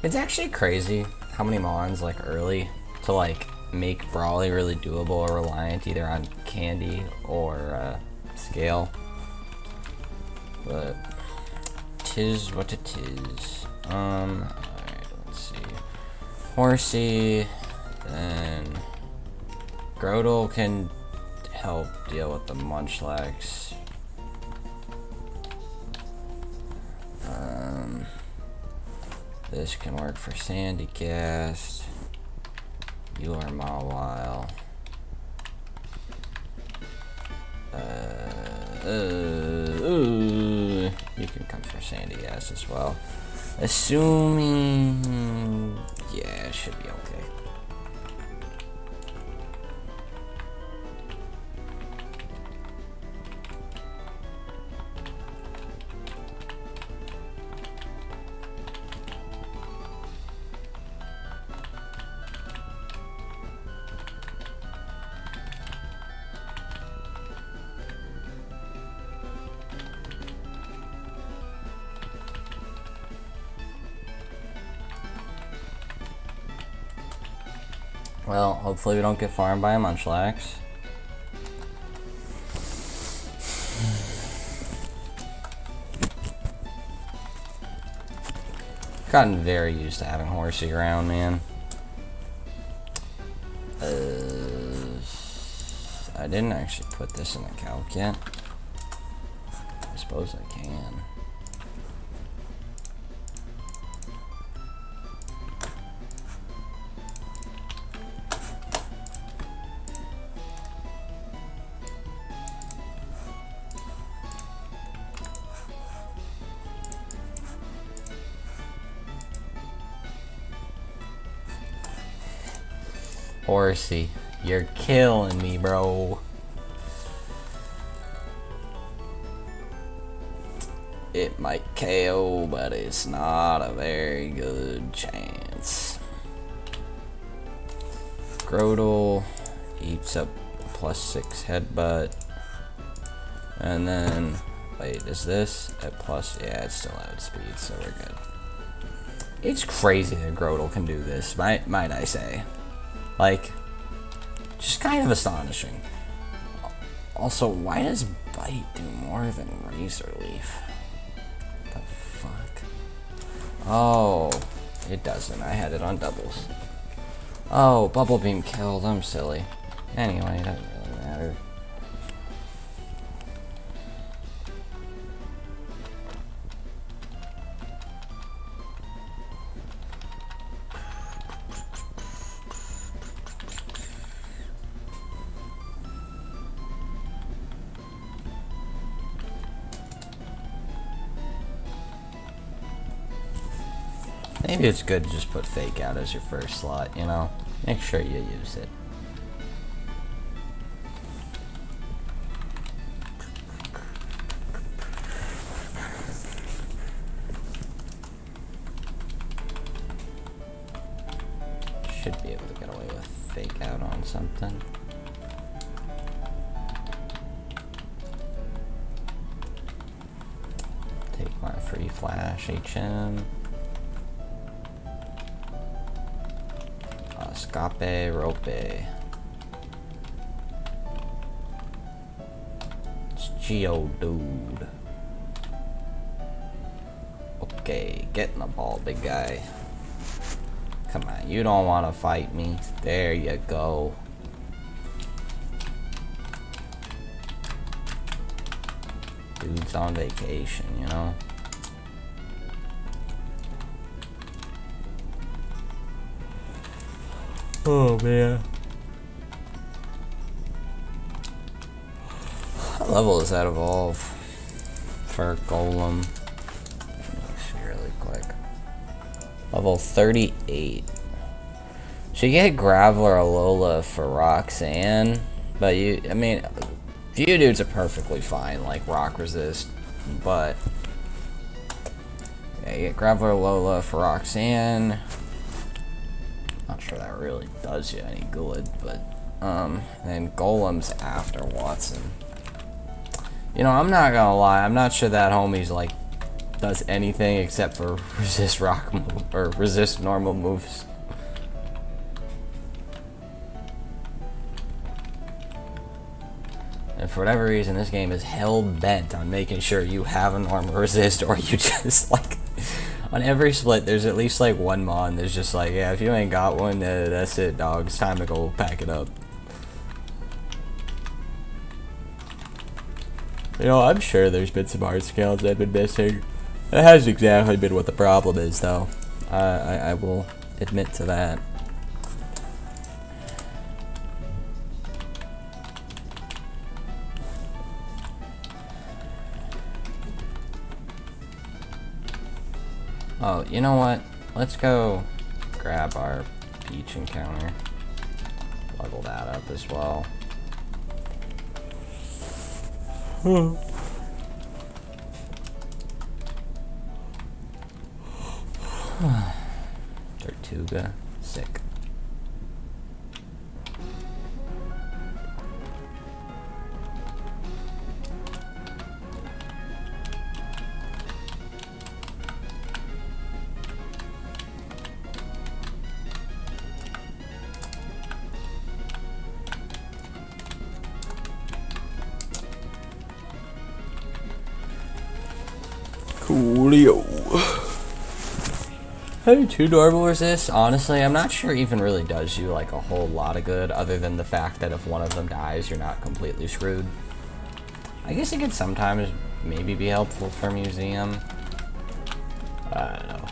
It's actually crazy how many mons like early to like make Brawly really doable or reliant either on candy or scale. But tis what it is. Alright, let's see. Horsey, then Grodel can help deal with the Munchlax. This can work for Sandy Cast. You are Mawile. You can come for Sandy Cast as well. Assuming, yeah, it should be okay. Well, hopefully we don't get farmed by a Munchlax. Gotten very used to having Horsey around, man. I didn't actually put this in the calc yet. I suppose I can. Horsey, you're killing me, bro. It might KO, but it's not a very good chance. Grodel eats up +6 headbutt. And then, wait, is this at plus? Yeah, it's still outspeed, so we're good. It's crazy that Grodel can do this, might I say. Like, just kind of astonishing. Also, why does Bite do more than Razor Leaf? What the fuck? Oh, It doesn't. I had it on doubles. Oh, bubble beam killed. I'm silly. Anyway, it doesn't really matter. Maybe it's good to just put fake out as your first slot, you know? Make sure you use it. Should be able to get away with fake out on something. Take my free flash HM. Scape rope. It's Geodude. Okay, get in the ball, big guy. Come on, you don't want to fight me. There you go. Dude's on vacation, you know? Oh man. What level does that evolve for Golem? Let me see really quick. Level 38. So you get Graveler Alola for Roxanne, but I mean, Geodudes are perfectly fine, like Rock Resist, but yeah, you get Graveler Alola for Roxanne. Not sure that really does you any good, but then Golem's after Wattson. You know, I'm not gonna lie, I'm not sure that homie's like does anything except for resist rock move or resist normal moves. And for whatever reason, this game is hell bent on making sure you have a normal resist, or you just like. On every split, there's at least like one mon that's just like, yeah, if you ain't got one, that's it, dog. It's time to go pack it up. You know, I'm sure there's been some art scales I've been missing. That hasn't exactly been what the problem is, though. I will admit to that. Oh, you know what? Let's go grab our beach encounter. Level that up as well. Tortuga, sick. Coolio. Having two normal resists, honestly, I'm not sure even really does you like a whole lot of good, other than the fact that if one of them dies, you're not completely screwed. I guess it could sometimes maybe be helpful for Museum. I don't know.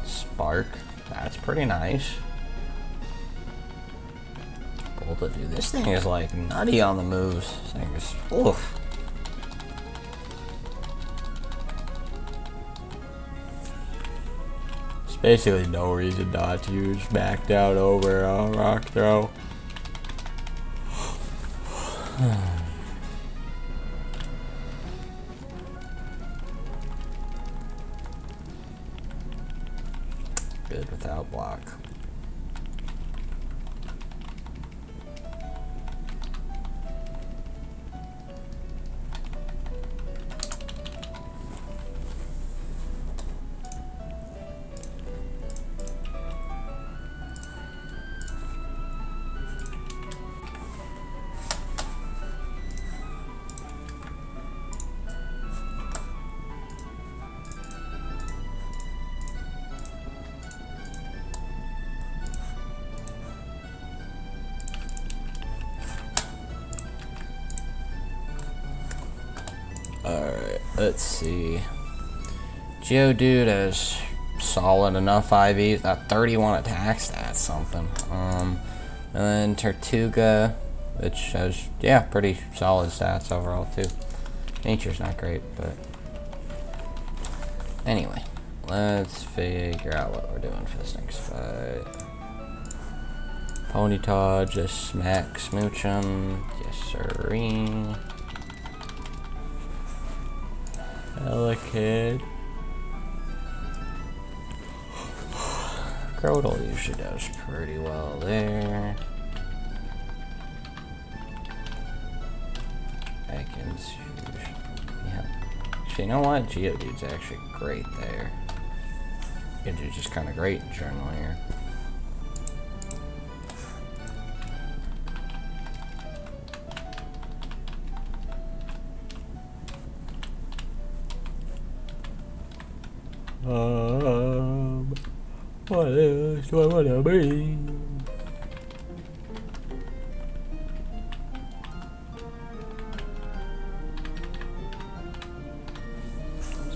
Spark, that's pretty nice. To do this thing is like nutty on the moves. This thing is oof. There's basically no reason not to use back down over rock throw. Good without block. Let's see. Geodude has solid enough IVs. 31 attacks, that's something. And then Tortuga, which has, yeah, pretty solid stats overall too. Nature's not great, but anyway, let's figure out what we're doing for this next fight. Ponyta, just smack smooch him. Yes, sirree. Delicate. Grotle usually does pretty well there. Ekans usually, yeah. Actually, you know what? Geodude's actually great there. Geodude's just kind of great in general here. What else do I wanna be?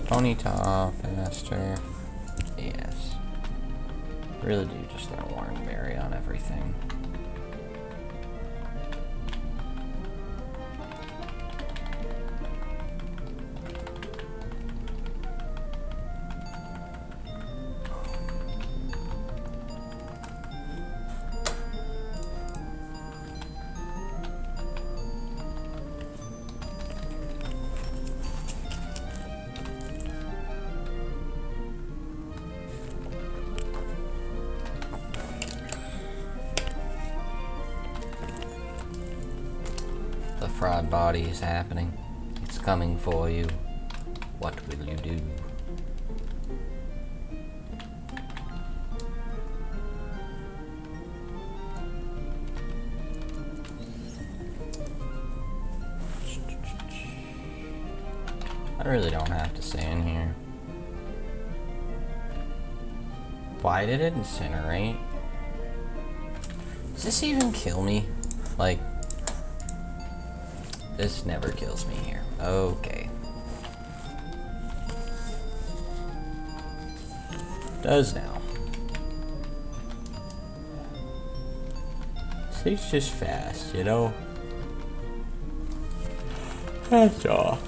Ponyta faster. Yes. Really do just throw Warren Berry on everything. The fraud body is happening. It's coming for you. What will you do? I really don't have to say in here. Why did it incinerate? Does this even kill me? Like, this never kills me here. Okay. Does now. He's just fast, you know? That's all.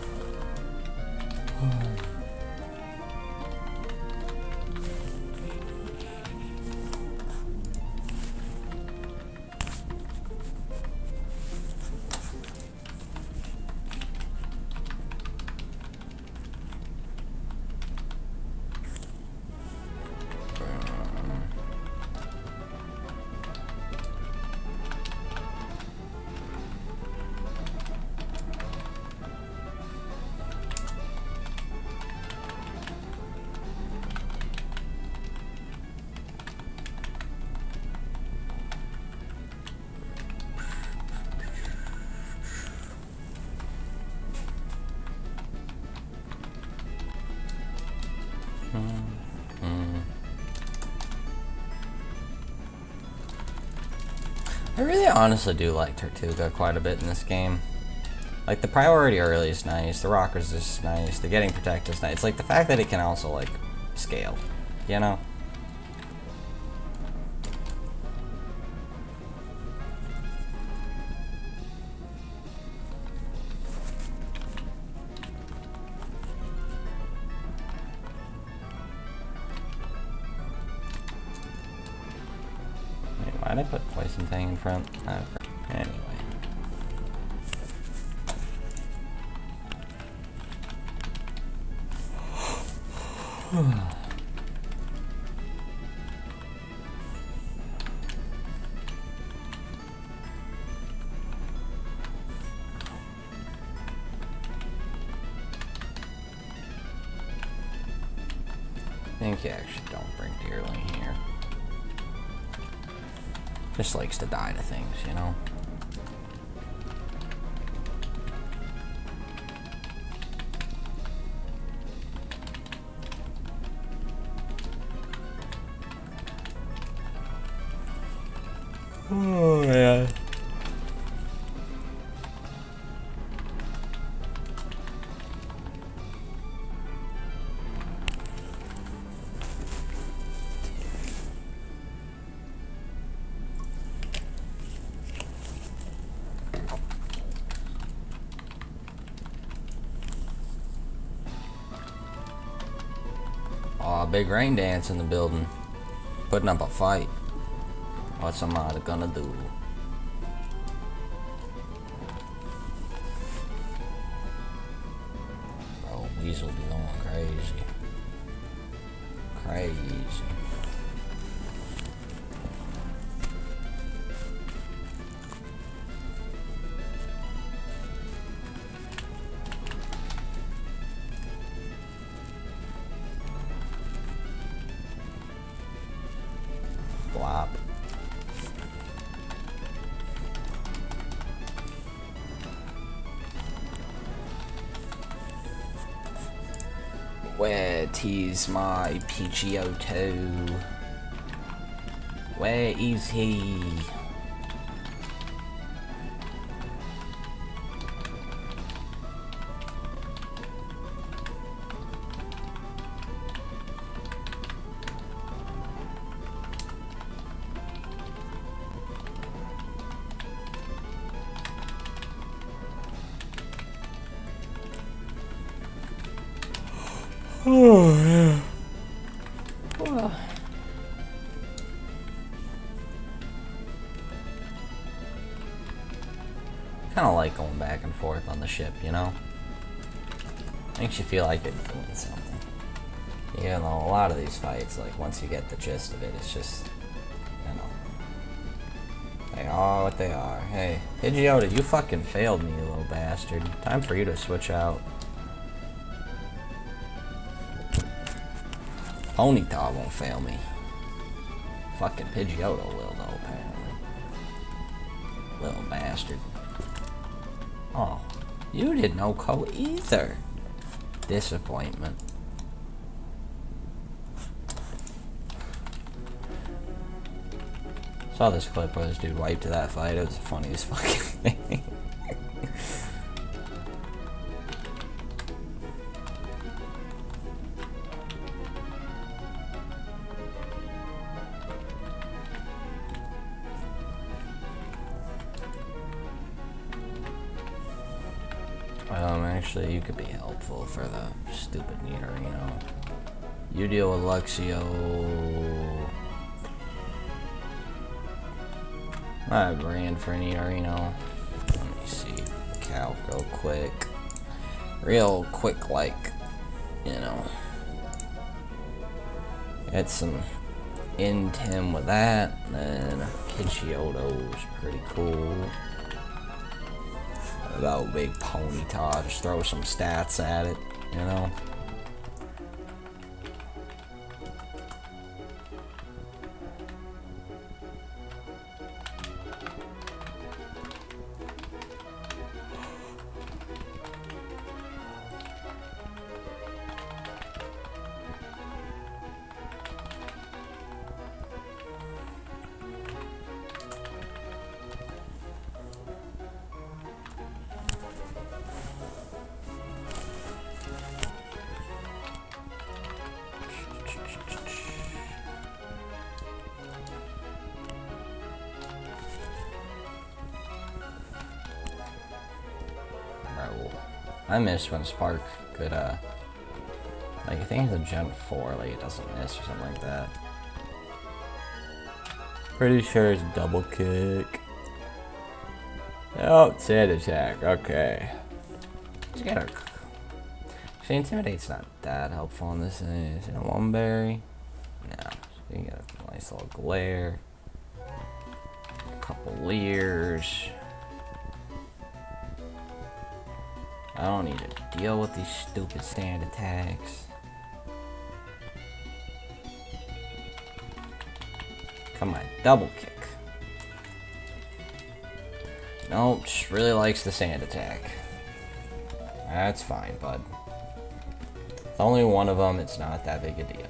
I really honestly do like Tortuga quite a bit in this game. Like, the priority early is nice, the rock resist is nice, the getting protect is nice. It's like the fact that it can also, like, scale, you know? Why'd I put Poison Fang in front? Anyway. I think you actually don't bring Deerling here. Just likes to die to things, you know? Oh, yeah. big rain dance in the building. Putting up a fight. What's a mod gonna do? Bro, Weasel be going crazy. Crazy. Blop. Where is my Pidgeotto? Where is he? Oh, yeah. Well. Kind of like going back and forth on the ship, you know? Makes you feel like you're doing something. You know, a lot of these fights, like, once you get the gist of it, it's just, you know. They are what they are. Hey, Pidgeotto, you fucking failed me, you little bastard. Time for you to switch out. Ponyta won't fail me. Fucking Pidgeotto will, though, apparently. Little bastard. Oh, you did no co either. Disappointment. Saw this clip where this dude wiped to that fight. It was the funniest fucking thing. Actually, you could be helpful for the stupid Nidorino. You deal with Luxio. I ran for Nidorino. Let me see. Calc real quick. Real quick, like, you know. Get some Intim with that. And then Pidgeotto's pretty cool. About big Ponyta, just throw some stats at it, you know? I miss when Spark could, like, I think it's a Gen 4, like, it doesn't miss or something like that. Pretty sure it's double kick. Oh, sand attack, okay. Just gotta... See, Intimidate's not that helpful on this thing. Is it a Womberry? No. So you get a nice little glare. A couple Leers. I don't need to deal with these stupid stand attacks. Come on, double kick. Nope, just really likes the sand attack. That's fine, bud. It's only one of them, it's not that big a deal.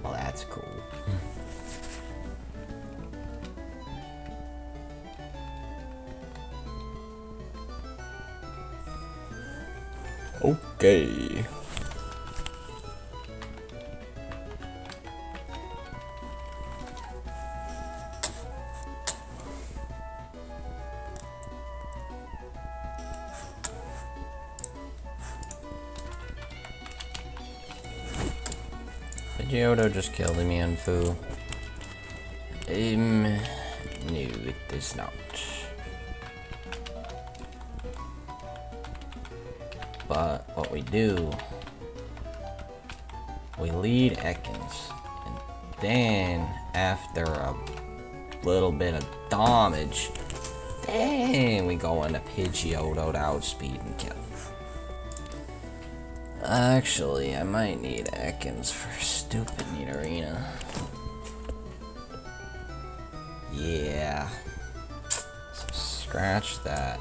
Well, that's cool. Okay. Pidgeotto just killed me and Fu. No, it is not. But what we do, we lead Ekans, and then after a little bit of damage, then we go into Pidgeotto to outspeed and kill. Actually, I might need Ekans for stupid Nidorina. Yeah. So scratch that.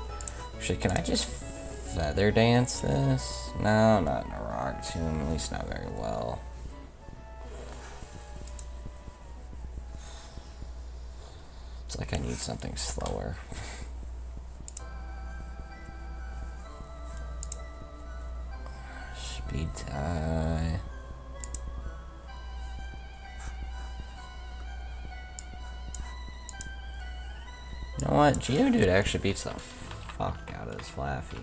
Actually, can I just Feather Dance this? No, not in a Rock Tomb, at least not very well. It's like I need something slower. Speed tie. You know what? Geodude actually beats the fuck out of this Flaffy.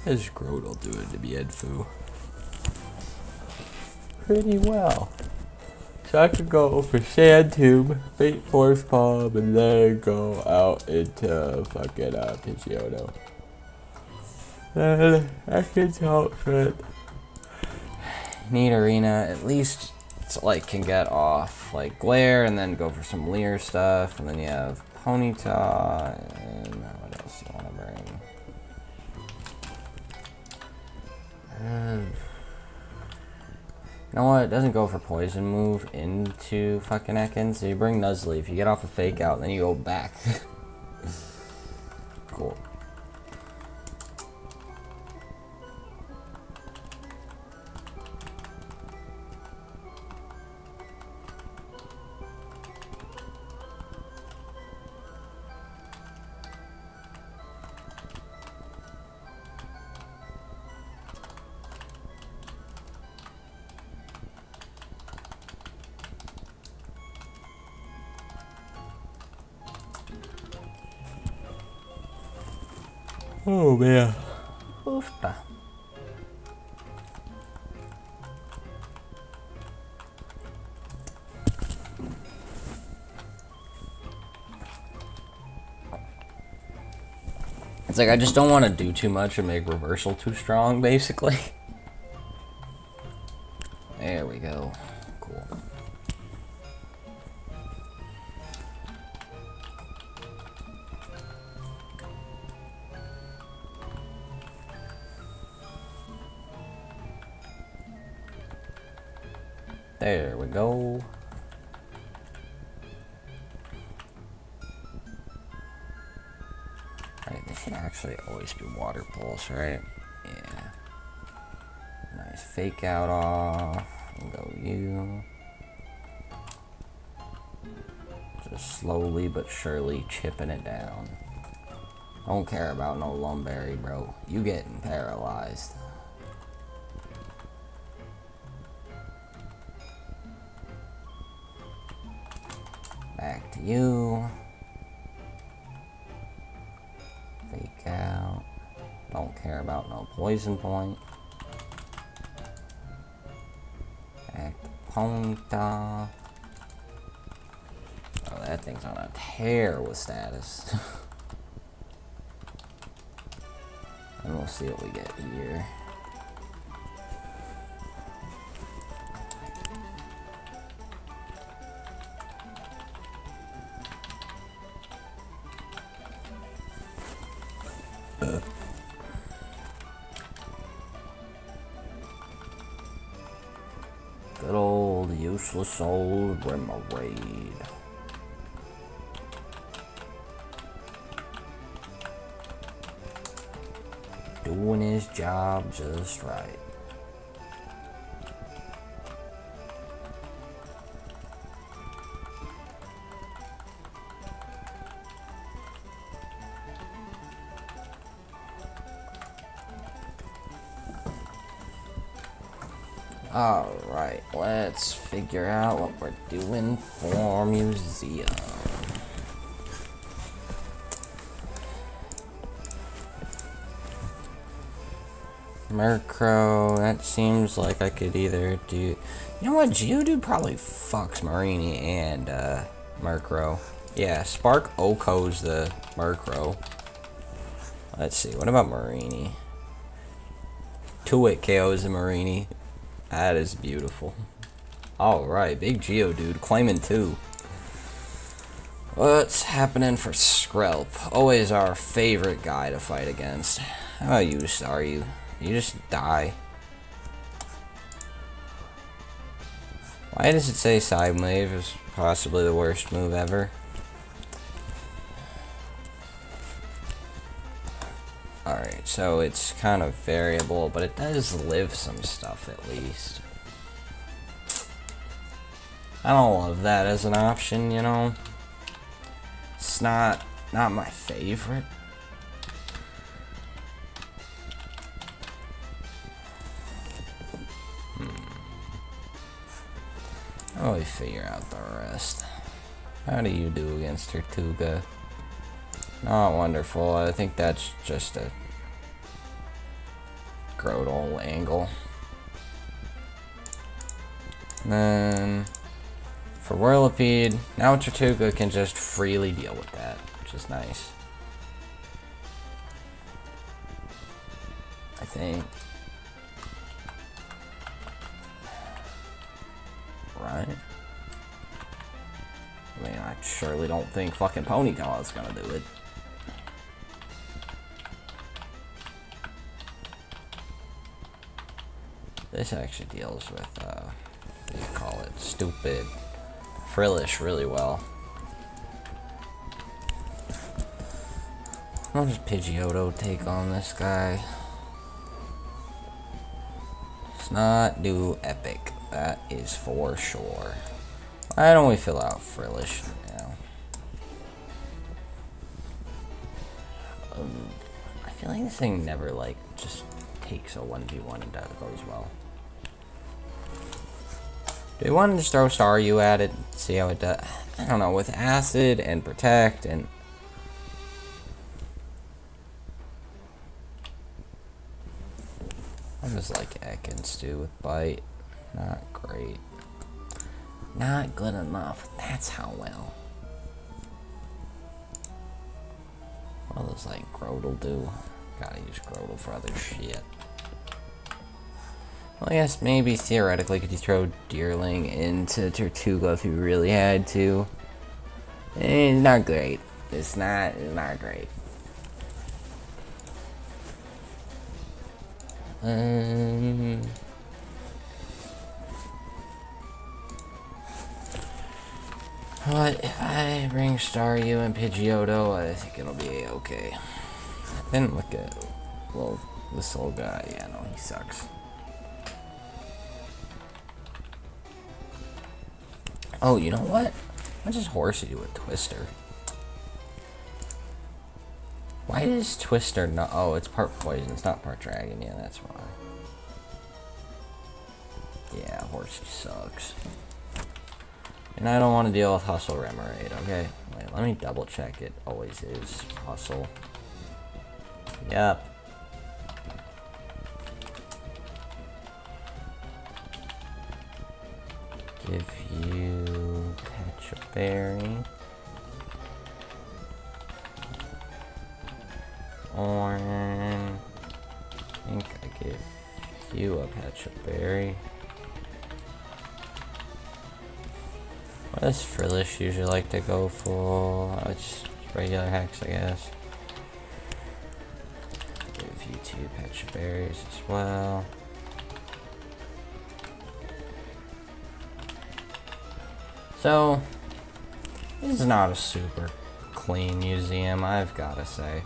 His Groat will do it to be Edfu. Pretty well. So I could go for Sand Tomb, Fate Force Palm, and then go out into fucking Pidgeotto. And I can help with Nidorina, at least it's like can get off like Glare and then go for some Leer stuff, and then you have Ponyta, and what else do you want to bring? You know what? It doesn't go for Poison move into fucking Ekans, so you bring Nuzlocke. If you get off a Fake Out, then you go back. Cool. Oh man. Oofta. It's like I just don't want to do too much and make reversal too strong, basically. There we go. Cool. There we go. Alright, this should actually always be Water Pulse, right? Yeah. Nice Fake Out off. And go you. Just slowly but surely chipping it down. Don't care about no Lumberry, bro. You getting paralyzed. Back to you. Fake Out. Don't care about no Poison Point. Back to Ponyta. Oh, that thing's on a tear with status. And we'll see what we get here. Good old useless old Remoraid. Doing his job just right. Alright, let's figure out what we're doing for museum. Murkrow, that seems like I could either do... You know what? Geodude probably fucks Marini and Murkrow. Yeah, Spark Oko's the Murkrow. Let's see, what about Marini? 2-hit KOs the Marini. That is beautiful. Alright, big Geodude, claiming 2. What's happening for Skrelp? Always our favorite guy to fight against. How about you, Staryu? You just die. Why does it say Side Wave is possibly the worst move ever? Alright, so it's kind of variable, but it does live some stuff at least. I don't love that as an option, you know? It's not my favorite. How do we figure out the rest? How do you do against Tortuga? Not wonderful. I think that's just a Groudal angle. And then for Whirlipede, now Tortuga can just freely deal with that, which is nice. I think. Right? I mean, I surely don't think fucking Ponytail is gonna do it. This actually deals with, what do you call it? Stupid Frillish really well. I'll just Pidgeotto take on this guy. It's not do epic. That is for sure. Why don't we fill out Frillish now? I feel like this thing never, like, just takes a 1v1 and goes well. Do we want to just throw Staryu at it? See how it does? I don't know, with Acid and Protect and... I just like Ekans too with Bite. Not great. Not good enough. That's how well. What does like Groudal do? Gotta use Groudal for other shit. Well, I guess maybe theoretically could you throw Deerling into Tortuga if you really had to. It's not great. It's not great. But if I bring Staryu and Pidgeotto, I think it'll be okay. Then look at, well, this little guy. Yeah, no, he sucks. Oh, you know what? I'll just Horsey you with Twister. Why does Twister not? Oh, it's part poison. It's not part dragon. Yeah, that's why. Yeah, Horsey sucks. And I don't want to deal with Hustle Remoraid, okay? Wait, let me double check it. Always is Hustle. Yep. Give you Catch a Berry. Or I think I give you a Catch a Berry. What does Frillish usually like to go for? Oh, it's regular Hex, I guess. Give you 2 Pecha Berries as well. So, this is not a super clean museum, I've gotta say.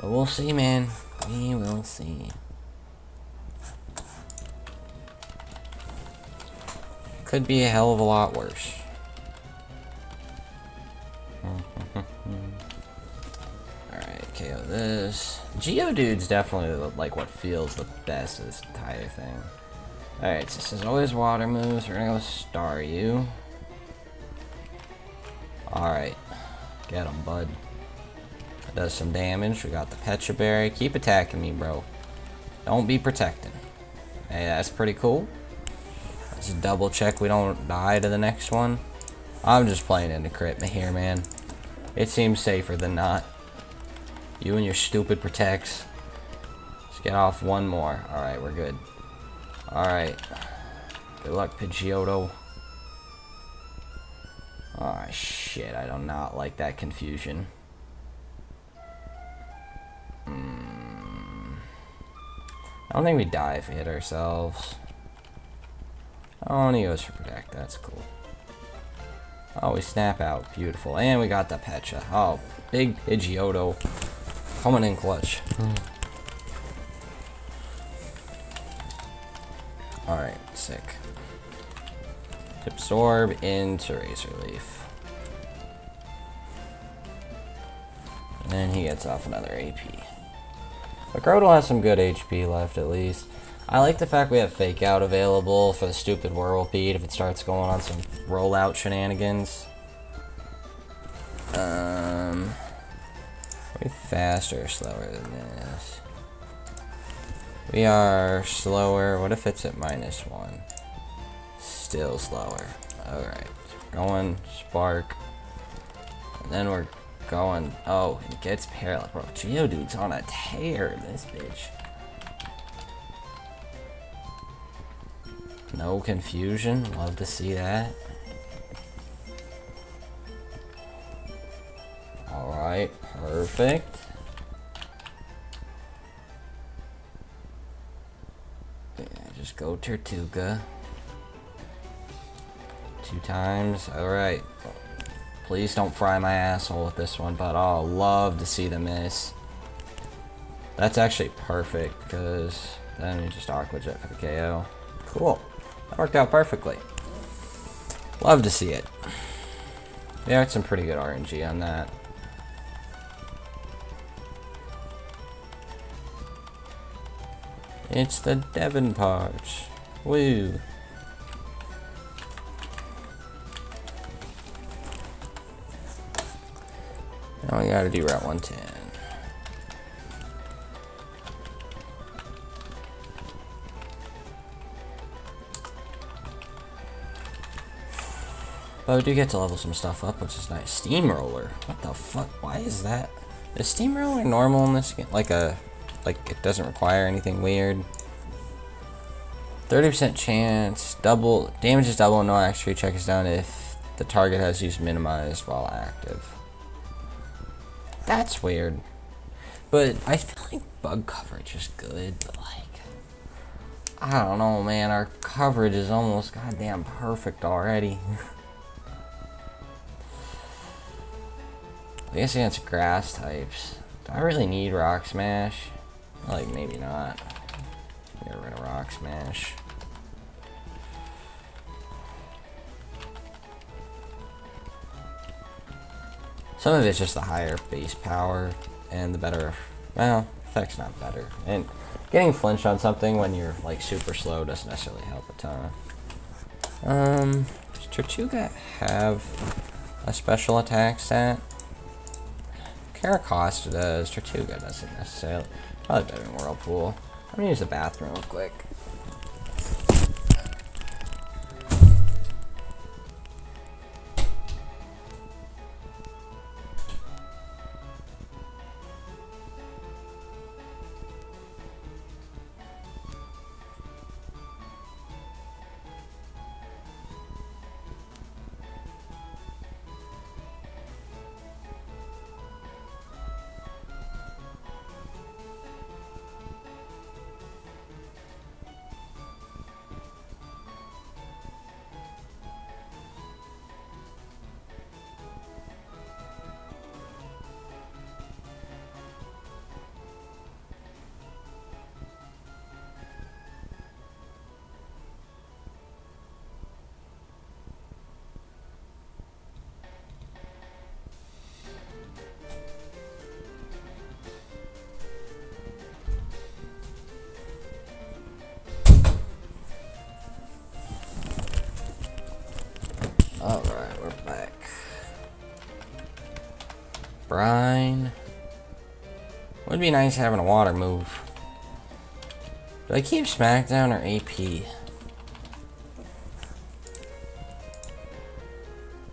But we'll see, man. We will see. Could be a hell of a lot worse. Alright, KO this. Geodude's definitely like what feels the best of this entire thing. Alright, so this is always water moves. We're gonna go Staryu. Alright. Get him, bud. Does some damage. We got the Petra Berry. Keep attacking me, bro. Don't be protecting. Hey, that's pretty cool. Let's double check we don't die to the next one. I'm just playing into crit here, man. It seems safer than not. You and your stupid protects. Let's get off one more. Alright, we're good. Alright. Good luck, Pidgeotto. Oh shit, I do not like that confusion. I don't think we die if we hit ourselves. Oh, and he goes for protect. That's cool. Oh, we snap out. Beautiful. And we got the Petra. Oh, big Pidgeotto. Coming in clutch. Alright, sick. Absorb into Razor Leaf. And then he gets off another AP. But Grotle has some good HP left at least. I like the fact we have Fake Out available for the stupid Whirlpeed if it starts going on some rollout shenanigans. Are we faster or slower than this? We are slower. What if it's at -1? Still slower. Alright. Going Spark. And then we're going. Oh, it gets paralyzed. Bro, Geodude's on a tear, this bitch. No confusion. Love to see that. Alright, perfect. Yeah, just go Tortuga. 2 times. Alright. Please don't fry my asshole with this one, but I'll love to see the miss. That's actually perfect, because then we just Aqua Jet for the KO. Cool. That worked out perfectly. Love to see it. Yeah, it's some pretty good RNG on that. It's the Devon Parch. Woo. Now we gotta do Route 110. But we do get to level some stuff up, which is nice. Steamroller. What the fuck? Why is that? Is Steamroller normal in this game? Like it doesn't require anything weird. 30% chance. Double damage is double. No extra check is done if the target has use minimized while active. That's weird. But I feel like bug coverage is good. But like, I don't know, man. Our coverage is almost goddamn perfect already. I guess against grass types. Do I really need Rock Smash? Like, maybe not. Get rid of Rock Smash. Some of it's just the higher base power and the better, well, effect's not better. And getting flinched on something when you're like super slow doesn't necessarily help a ton. Does Tortuga have a special attack stat? Caracosta does. Tortuga doesn't necessarily. Probably better than Whirlpool. I'm gonna use the bathroom real quick. Alright, we're back. Brine. Would be nice having a water move. Do I keep SmackDown or AP?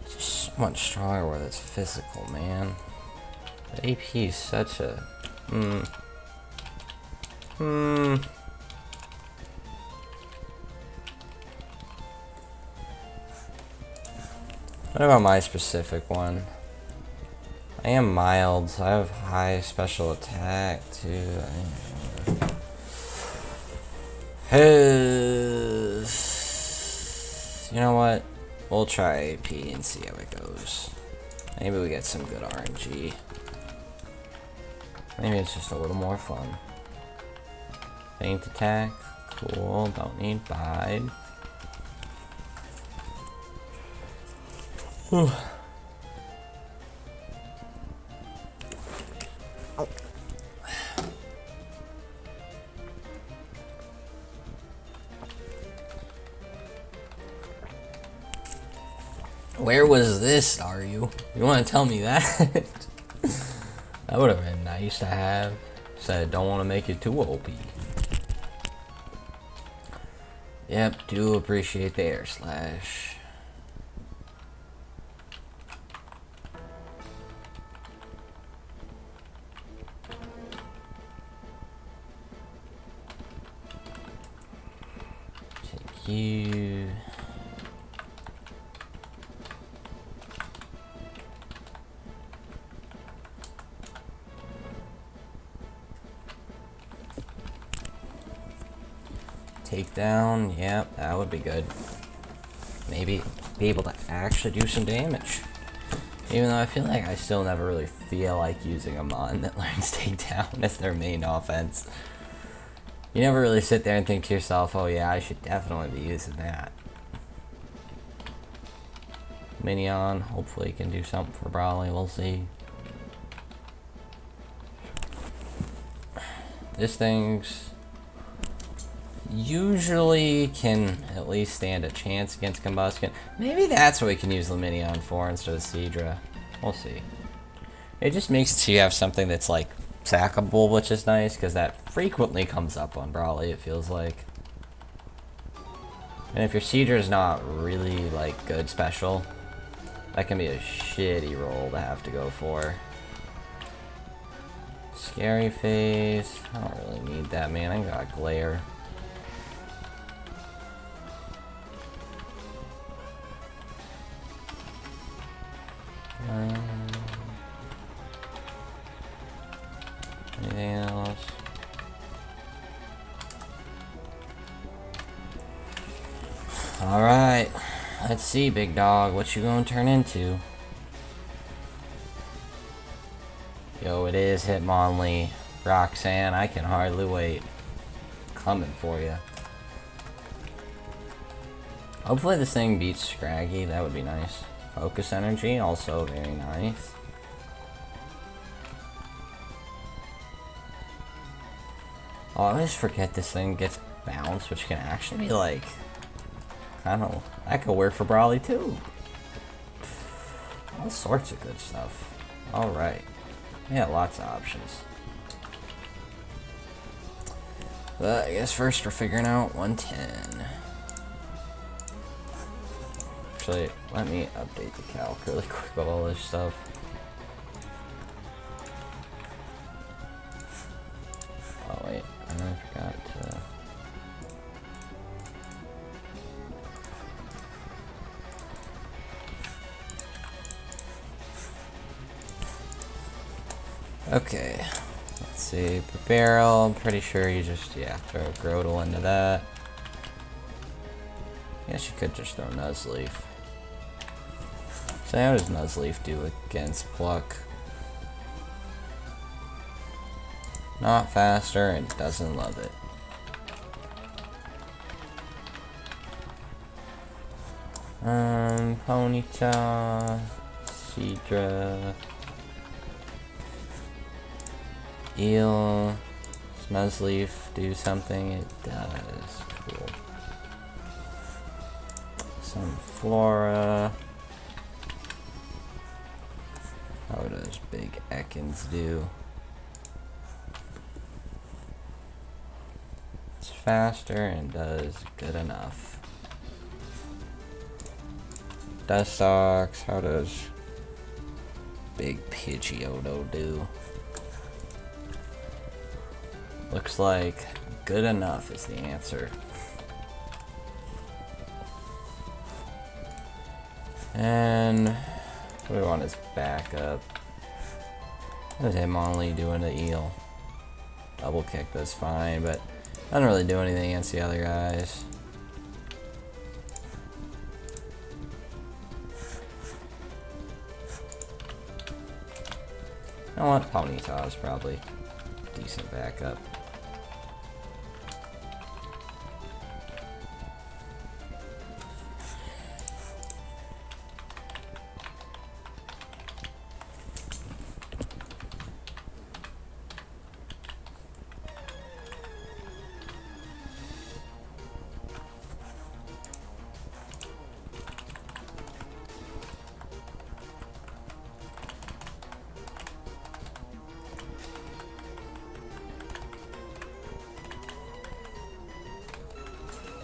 It's just so much stronger with its physical, man. The AP is such a... What about my specific one? I am mild, so I have high special attack too. You know what? We'll try AP and see how it goes. Maybe we get some good RNG. Maybe it's just a little more fun. Faint attack. Cool. Don't need bide. Whew. Where was this, are you? You want to tell me that? That would have been nice to have. Said, don't want to make it too OP. Yep, do appreciate the air slash. Take you. Takedown, yep, that would be good. Maybe be able to actually do some damage. Even though I feel like I still never really feel like using a mon that learns takedown as their main offense. You never really sit there and think to yourself, oh yeah, I should definitely be using that. Minion, hopefully can do something for Brawley, we'll see. This thing's usually can at least stand a chance against Combustion. Maybe that's what we can use the Minion for instead of Seadra. We'll see. It just makes it so you have something that's like sackable, which is nice because that frequently comes up on Brawley, it feels like. And if your Seadra is not really like good special, that can be a shitty roll to have to go for. Scary Face. I don't really need that, man. I got Glare. Anything else? Alright. Let's see, big dog. What you gonna turn into? Yo, it is Hitmonlee. Roxanne, I can hardly wait. Coming for you. Hopefully this thing beats Scraggy. That would be nice. Focus Energy, also very nice. Oh, I always forget this thing gets bounced, which can actually be like, I don't know, that could work for Brawley too. All sorts of good stuff. Alright. Yeah, lots of options. But I guess first we're figuring out 110. Actually, let me update the calc really quick with all this stuff. Oh wait, I forgot to... Okay, let's see, barrel, I'm pretty sure you just, yeah, throw Grotle into that. Guess you could just throw Nuzleaf. So how does Nuzleaf do against Pluck? Not faster and doesn't love it. Ponyta, Seadra, Eel, Nuzleaf do something? It does. Cool. Some Flora. How to does Big Ekans do? It's faster and does good enough. Dust socks, how does Big Pidgeotto do? Looks like good enough is the answer. And what do we want his backup? There's Hitmonlee doing the eel. Double kick does fine, but doesn't really do anything against the other guys. You know what? Ponyta is probably decent backup.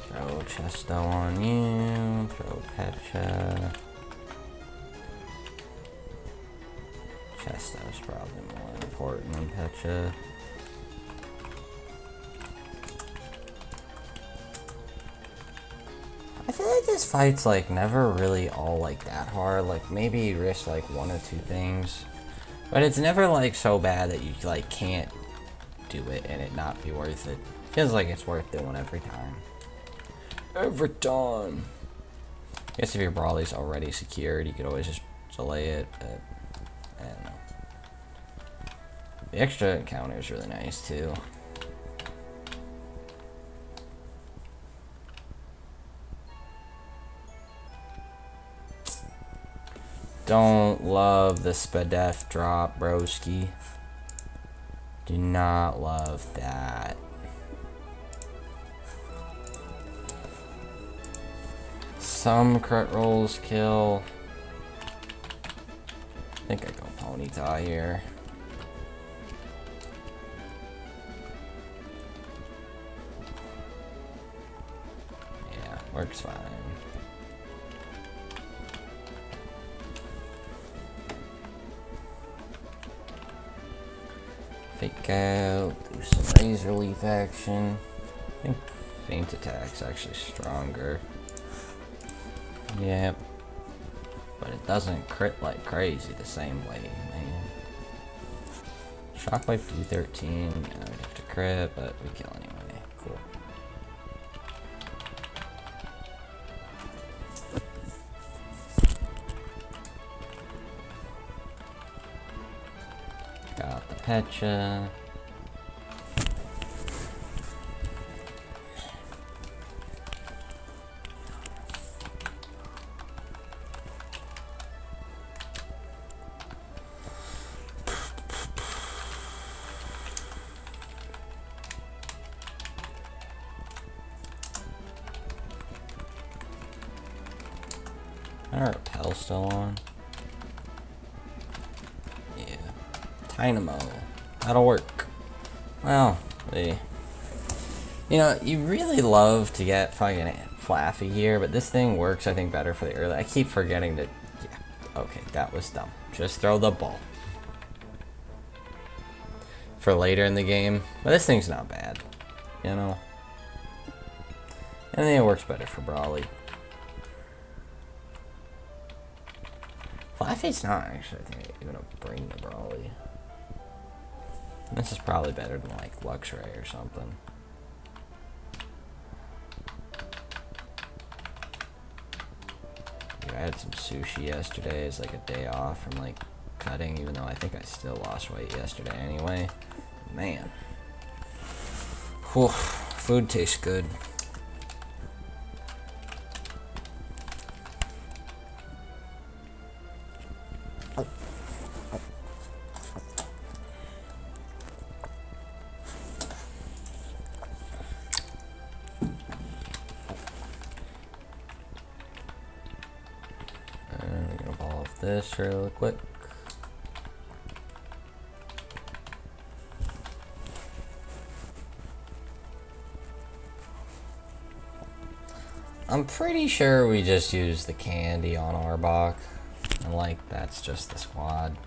Throw Chesto on you, throw Pecha. Chesto's probably more important than Pecha. I feel like this fight's like never really all like that hard. Like maybe you risk like one or two things, but it's never like so bad that you like can't do it and it not be worth it. Feels like it's worth doing every time. Every time. I guess if your Brawly's already secured, you could always just delay it, but I don't know. The extra encounter is really nice too. Don't love the Spadef drop, broski. Do not love that. Some crit rolls kill. I think I go Ponyta here. Yeah, works fine. Fake out, do some Razor Leaf action. I think Feint Attack's actually stronger. Yep. But it doesn't crit like crazy the same way, man. Shockwave 213, yeah, we'd have to crit, but we kill anyway. Cool. Got the Pecha. Our Repel still on? Yeah. Dynamo. That'll work. Well, you know, you really love to get fucking Flaffy here, but this thing works, I think, better for the early. I keep forgetting to... Yeah. Okay, that was dumb. Just throw the ball. For later in the game. But this thing's not bad. You know? And then it works better for Brawly. Flaffy's not actually, I think, gonna bring the Brawly. This is probably better than like Luxray or something. I had some sushi yesterday as like a day off from like cutting, even though I think I still lost weight yesterday anyway. Man. Whew, food tastes good. This real quick. I'm pretty sure we just used the candy on Arbok. And like, that's just the squad.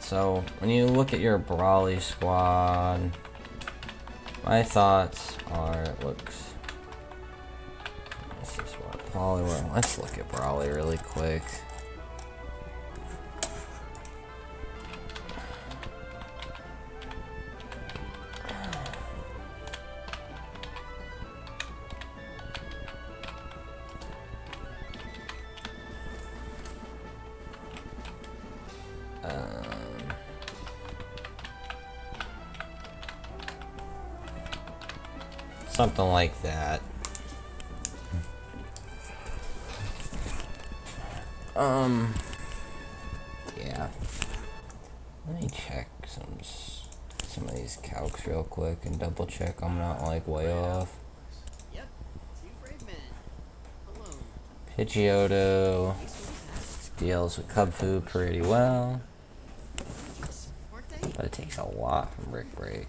So, when you look at your Brawly squad, my thoughts are, it looks... This is what Brawly were. Let's look at Brawly really quick. Something like that. Yeah. Let me check some of these calcs real quick and double check I'm not like way off. Pidgeotto deals with Cubfu pretty well, but it takes a lot from Brick Break.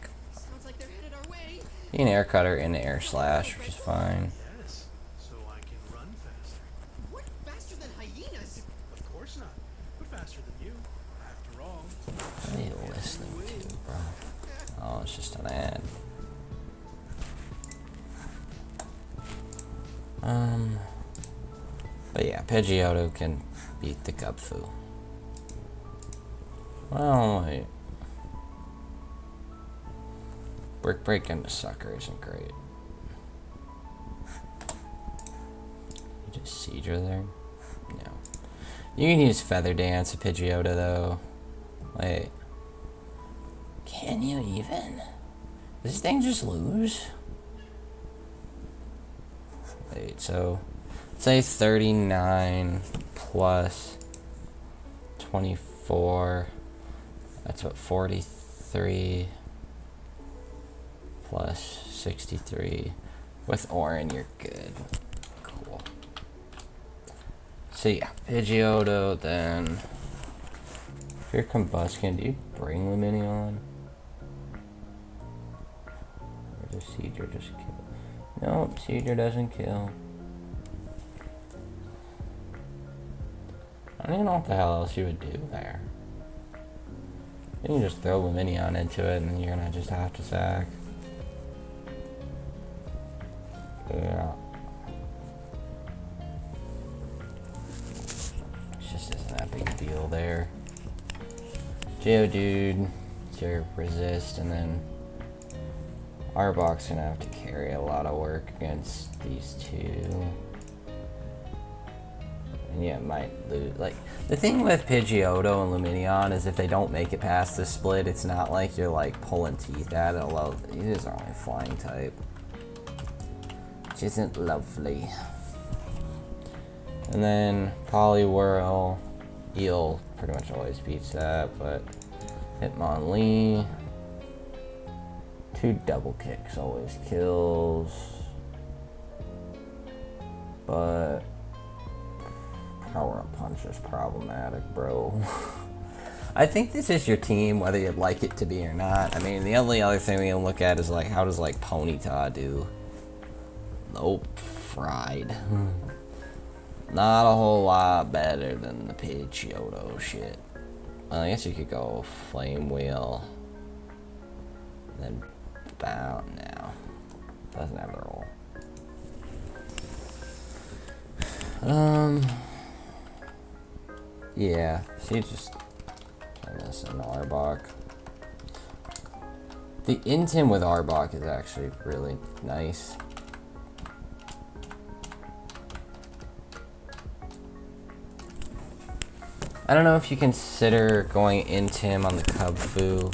You can air cutter into air slash, which is fine. So I can run faster. What? Faster than hyenas? Of course not. But faster than you, after all. What are you listening to, bro? Oh, it's just an ad. But yeah, Pidgeotto can beat the Cubfu. Well, wait. Brick Break into Sucker isn't great. You just Seedra there? No. You can use Feather Dance to Pidgeotto though. Wait. Can you even? Does this thing just lose? Wait, so say 39 plus 24. That's what, 43 plus 63. With Orin, you're good. Cool. So yeah, Pidgeotto then. If you're Combuskin, do you bring Lumineon? Or does Seedra just kill? Nope, Seedra doesn't kill. I don't even know what the hell else you would do there. You can just throw Lumineon into it and you're gonna just have to sack. Yeah. It just isn't that big a deal there. Geodude, your resist, and then Arbok's gonna have to carry a lot of work against these two. And yeah, it might lose. Like, the thing with Pidgeotto and Lumineon is if they don't make it past the split, it's not like you're like pulling teeth at it, although these are only flying type. Which isn't lovely. And then Poliwhirl, Eel pretty much always beats that, but Hitmonlee, 2 double kicks always kills, but Power Up Punch is problematic, bro. I think this is your team, whether you'd like it to be or not. I mean, the only other thing we can look at is like, how does like Ponyta do? Nope, fried. Not a whole lot better than the Pidgeotto shit. Well, I guess you could go Flame Wheel. Then bow now. Doesn't have the roll. Yeah, so you just turn this into Arbok. The Intim with Arbok is actually really nice. I don't know if you consider going Intim on the Cubfu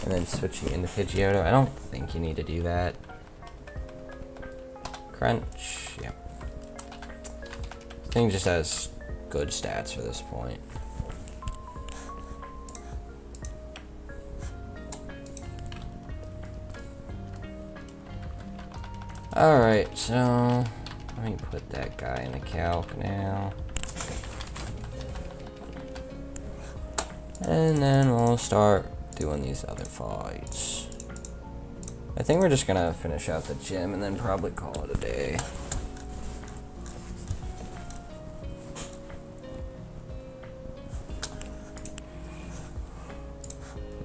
and then switching into Pidgeotto. I don't think you need to do that. Crunch, yeah. This thing just has good stats for this point. Alright, so let me put that guy in the calc now. And then we'll start doing these other fights. I think we're just gonna finish out the gym and then probably call it a day.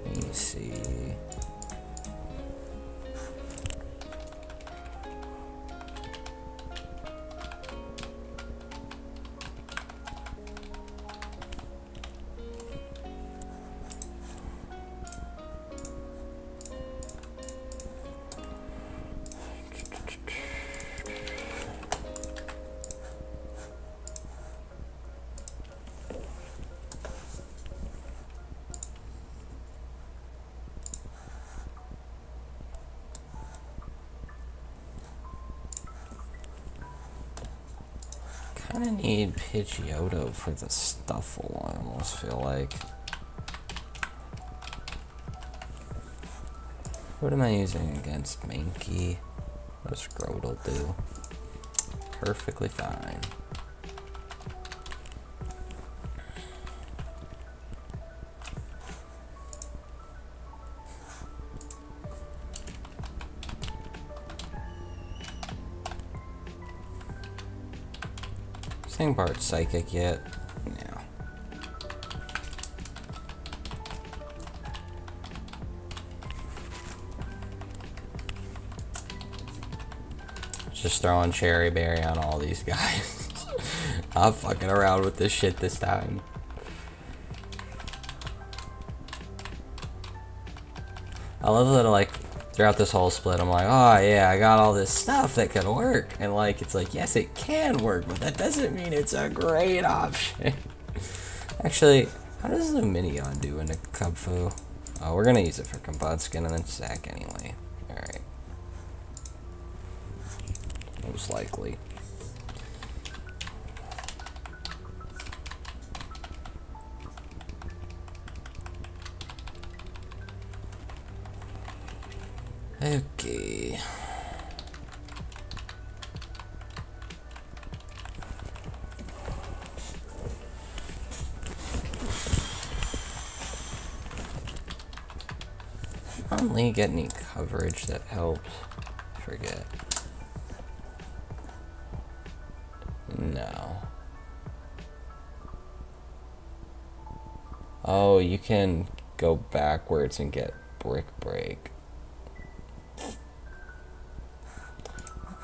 Let me see. Kinda need Pidgeotto for the Stuffle, I almost feel like. What am I using against Mankey? What does Groudle do? Perfectly fine. Think Bart's psychic yet? No. Just throwing Cherry Berry on all these guys. I'm fucking around with this shit this time. I love that, like, throughout this whole split, I'm like, oh yeah, I got all this stuff that could work. And like, it's like, yes, it can work, but that doesn't mean it's a great option. Actually, how does Lumineon do in a Kubfu? Oh, we're gonna use it for Kombudskin and then Sack anyway. Alright. Most likely. Okay. I don't really get any coverage that helps. Forget. No. Oh, you can go backwards and get Brick Break.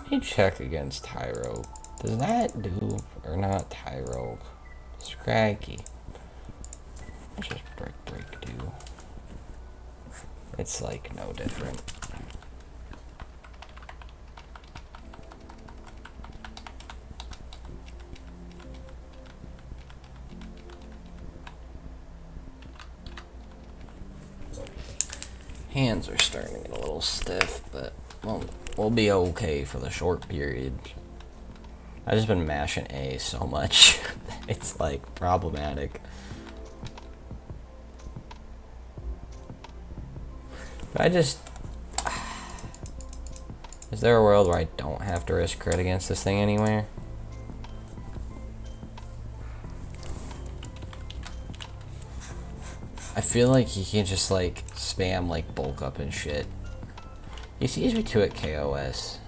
Let me check against Tyro. Does that do, or not Tyro? Scraggy. What does Brick Break do? It's like no different. Hands are starting to get a little stiff, but we'll be okay for the short period. I've just been mashing A so much. It's like problematic. But is there a world where I don't have to risk crit against this thing anywhere? I feel like he can just like spam like bulk up and shit. He sees me 2 at KOS.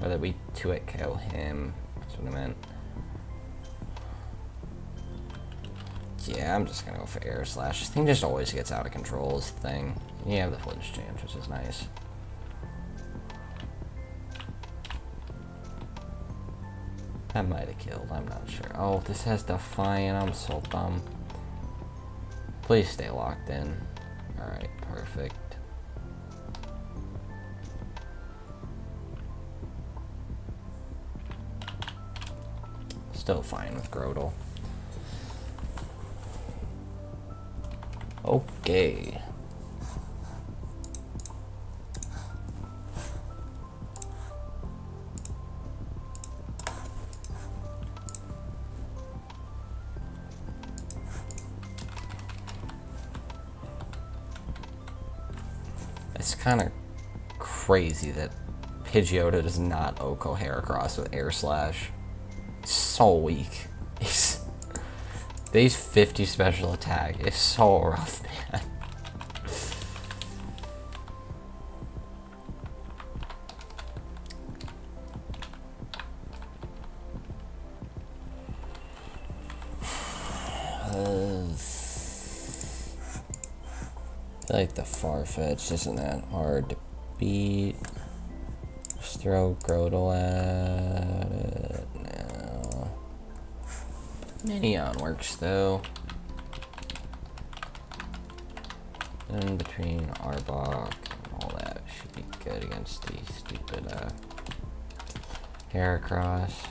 Or that we 2 at KO him. That's what I meant. Yeah, I'm just gonna go for Air Slash. This thing just always gets out of control, this thing. You have the flinch chance, which is nice. That might have killed, I'm not sure. Oh, this has Defiant, I'm so dumb. Please stay locked in. Alright, perfect. Still fine with Groudle. Okay. It's kind of crazy that Pidgeotto does not Oko Heracross with Air Slash. It's so weak. Base 50 special attack is so rough, man. I feel like the Farfetch'd isn't that hard to beat. Just throw Grotle at it. No. Minion works though. In between Arbok and all that should be good against the stupid Heracross.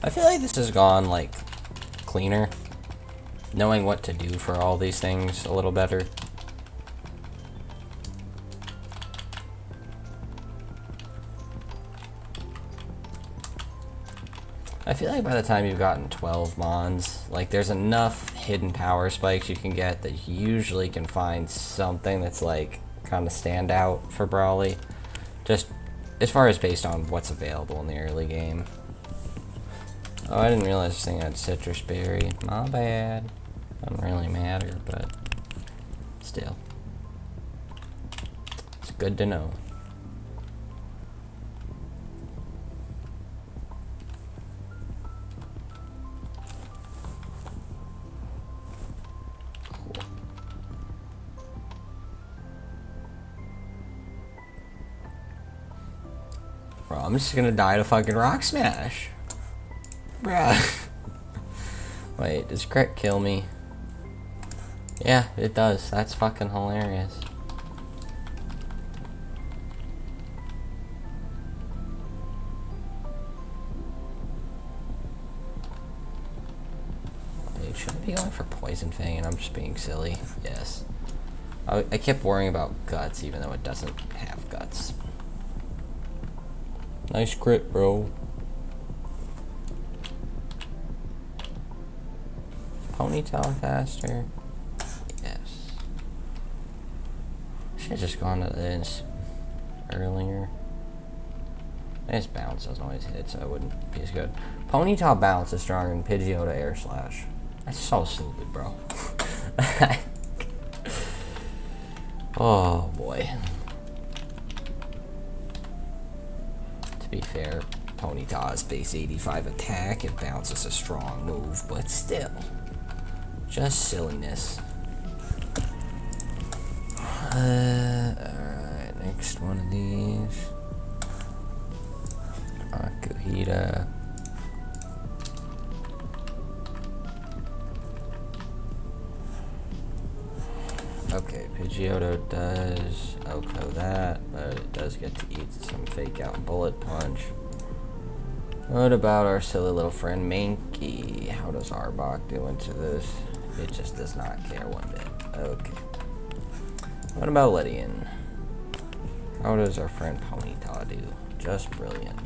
I feel like this has gone, like, cleaner. Knowing what to do for all these things a little better. I feel like by the time you've gotten 12 Mons, like, there's enough hidden power spikes you can get that you usually can find something that's, like, kind of stand out for Brawly. Just as far as based on what's available in the early game. Oh, I didn't realize this thing had Citrus Berry. My bad. Doesn't really matter, but still. It's good to know. Cool. Bro, I'm just gonna die to fucking Rock Smash. Bruh. Wait, does crit kill me? Yeah, it does. That's fucking hilarious. Wait, should I be going for Poison Fang and I'm just being silly? Yes. I kept worrying about Guts even though it doesn't have Guts. Nice crit, bro. Ponytail faster. Yes. Should've just gone to this earlier. This bounce doesn't always hit, so it wouldn't be as good. Ponytail bounce is stronger than Pidgeotto Air Slash. That's so stupid, bro. Oh boy. To be fair, Ponyta's base 85 attack and bounce is a strong move, but still. Just silliness. Alright, next one of these. Akuhita. Okay, Pidgeotto does Oko that, but it does get to eat some fake out Bullet Punch. What about our silly little friend Mankey? How does Arbok do into this? It just does not care one bit. Okay. What about Lydian? How does our friend Ponyta do? Just brilliant.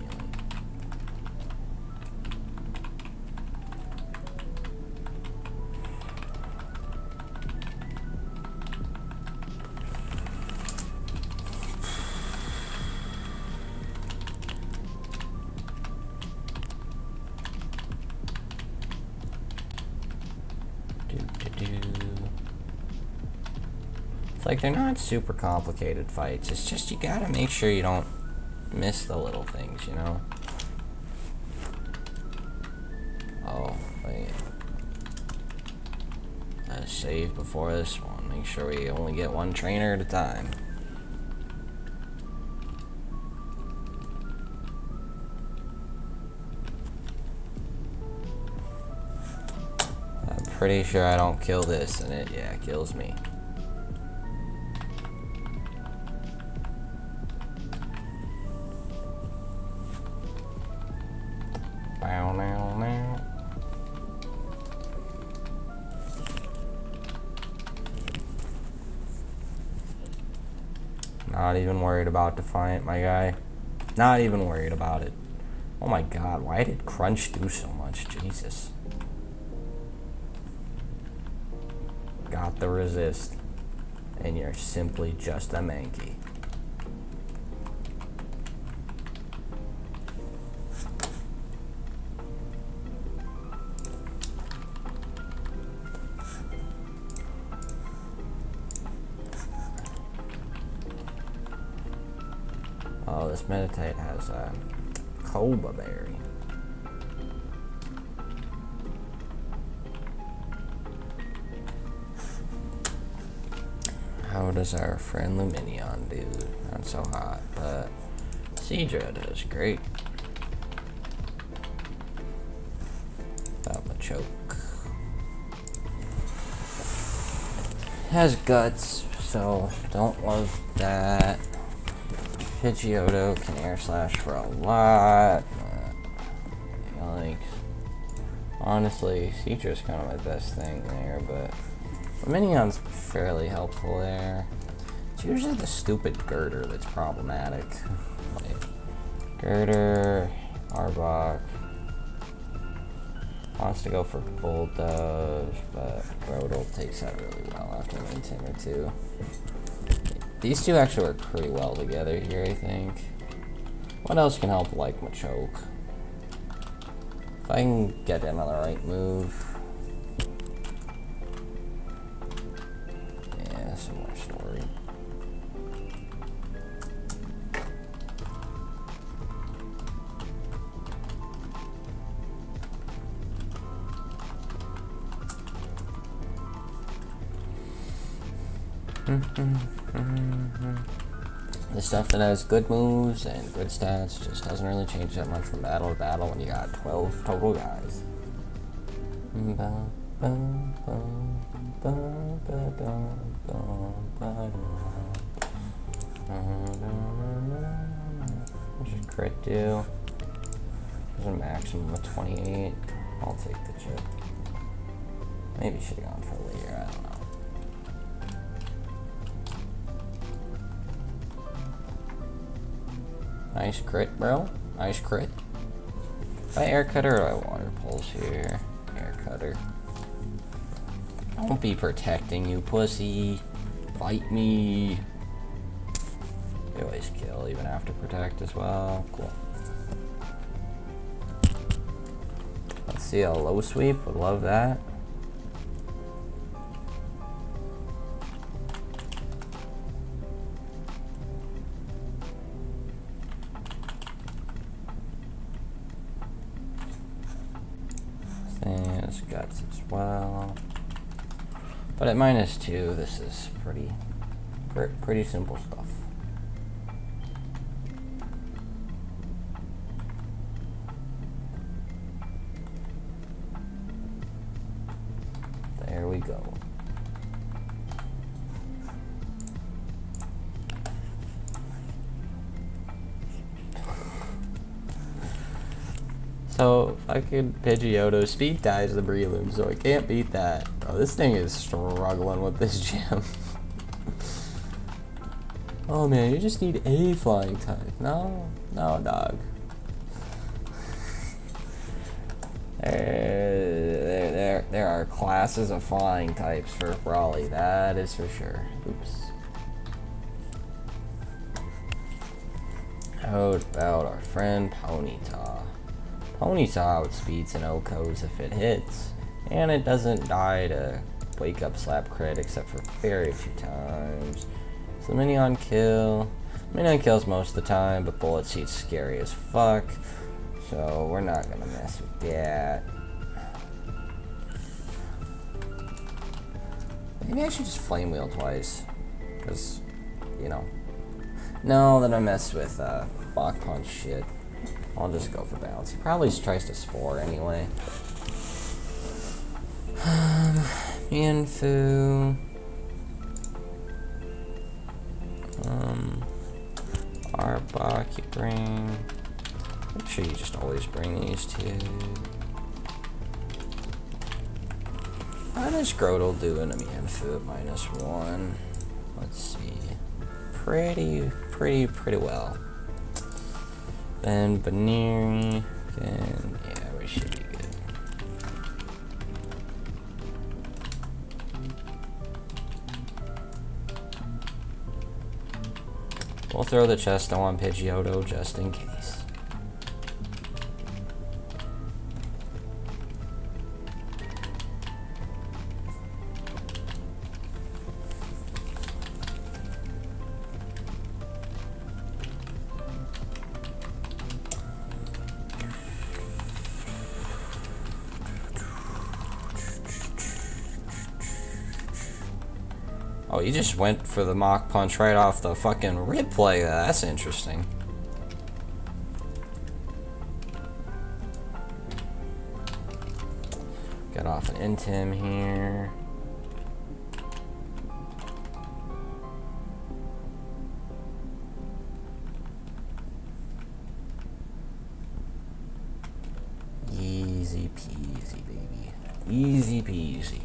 Like, they're not super complicated fights. It's just you gotta make sure you don't miss the little things, you know? Oh, wait. Let's save before this one. Make sure we only get one trainer at a time. I'm pretty sure I don't kill this, and it, yeah, kills me. Not even worried about Defiant, my guy. Not even worried about it. Oh my god, why did Crunch do so much? Jesus. Got the resist. And you're simply just a Mankey. Oh, this Meditate has a Cobra Berry. How does our friend Luminion do? Not so hot, but Seadra does great. Without Machoke. Has guts, so don't love that. Pidgeotto can air slash for a lot. Like, honestly, Seadra's kind of my best thing there, but Minion's fairly helpful there. It's usually the stupid Girder that's problematic. Like, Girder, Arbok wants to go for Bulldoze, but Groudle takes that really well after a Mintim or two. These two actually work pretty well together here, I think. What else can help like Machoke? If I can get in on the right move. Yeah, similar story. The stuff that has good moves and good stats just doesn't really change that much from battle to battle when you got 12 total guys. What should crit do? There's a maximum of 28. I'll take the chip. Maybe should have gone for later, I don't know. Nice crit, bro. Nice crit. If I air cutter or I water pulse here. Air cutter. Don't be protecting, you pussy. Fight me. You always kill, even after protect as well. Cool. Let's see a low sweep. Would love that. There's guts as well. But at -2, this is pretty simple stuff. There we go. So, fucking Pidgeotto speed dies the Breloom, so I can't beat that. Oh, this thing is struggling with this gym. Oh man, you just need a flying type. No, dog. There are classes of flying types for Brawly, that is for sure. Oops. How about our friend Ponyta? Ponyta outspeeds an Okos if it hits, and it doesn't die to wake up slap crit except for very few times. So Minion kill. Minion kills most of the time, but Bullet Seed's scary as fuck, so we're not gonna mess with that. Maybe I should just Flame Wheel twice, because, you know. No, then I mess with Bach Punch shit. I'll just go for balance. He probably tries to Spore anyway. Mienfoo. Arbok, you bring. Make sure you just always bring these two. How does Groudle do in a Mienfoo at -1? Let's see. Pretty well. Then Baneri. Then yeah, we should be good. We'll throw the Chesto on Pidgeotto just in case. Oh, you just went for the Mach Punch right off the fucking rip like that. That's interesting. Get off an Intim here. Easy peasy, baby. Easy peasy.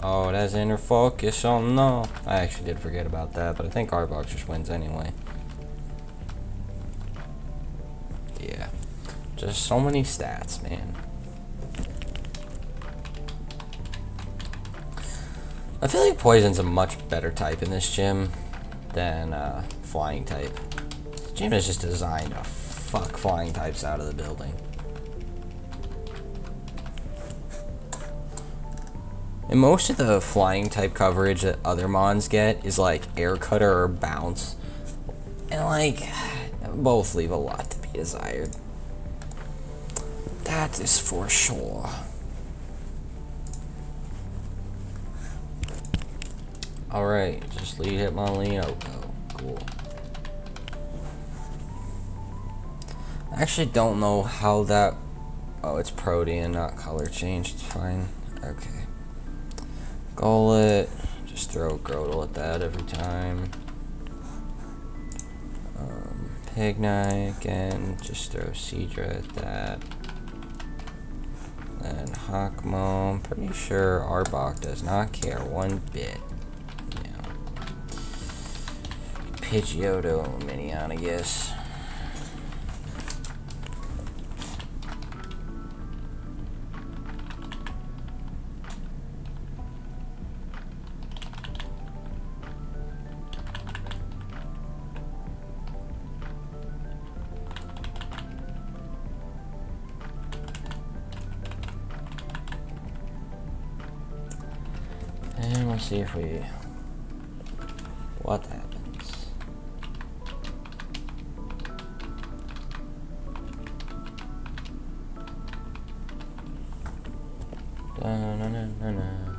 Oh, that's inner focus. Oh no. I actually did forget about that, but I think Arbok just wins anyway. Yeah. Just so many stats, man. I feel like Poison's a much better type in this gym than Flying type. This gym is just designed to fuck Flying types out of the building. And most of the Flying type coverage that other Mons get is like Air Cutter or Bounce. And like, both leave a lot to be desired. That is for sure. Alright, just lead Hitmonlee. Oh, cool. I actually don't know how that... Oh, it's Protean, not color changed. It's fine. Okay. Golett. Just throw Grotle at that every time. Pignite again. Just throw Seadra at that. Then Hakmo. I'm pretty sure Arbok does not care one bit. Yeah. Pidgeotto Minion, I guess. And we'll see if we... what happens. Da-na-na-na-na.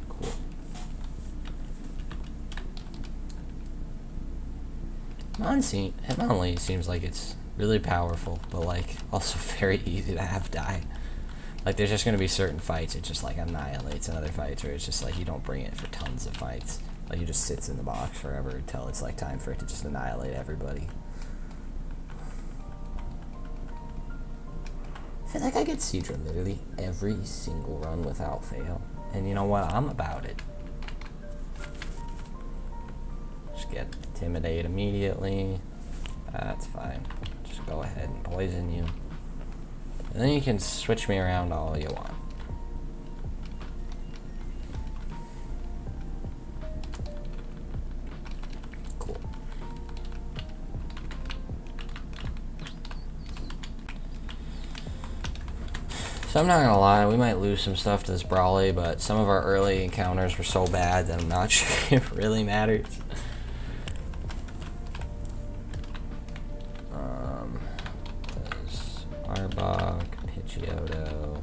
Cool. Hitmonlee seems like it's really powerful, but like also very easy to have die. Like, there's just going to be certain fights it just, like, annihilates, and other fights where it's just, like, you don't bring it for tons of fights. Like, it just sits in the box forever until it's, like, time for it to just annihilate everybody. I feel like I get Seadra literally every single run without fail. And you know what? I'm about it. Just get Intimidate immediately. That's fine. Just go ahead and poison you. And then you can switch me around all you want. Cool. So I'm not gonna lie, we might lose some stuff to this Brawly, but some of our early encounters were so bad that I'm not sure it really matters. Arbok, Pidgeotto.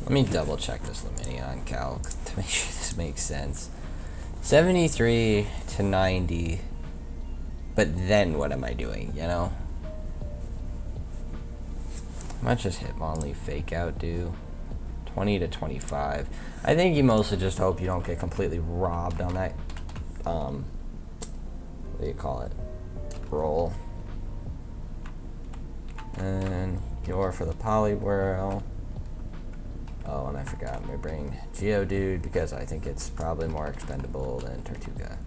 Let me double check this Lumineon calc to make sure this makes sense. 73 to 90. But then what am I doing, you know? How much does Hitmonlee Fake Out do? 20 to 25. I think you mostly just hope you don't get completely robbed on that, what do you call it? Roll. And Yor for the Poliwhirl. Oh, and I forgot, I'm gonna bring Geodude because I think it's probably more expendable than Tortuga.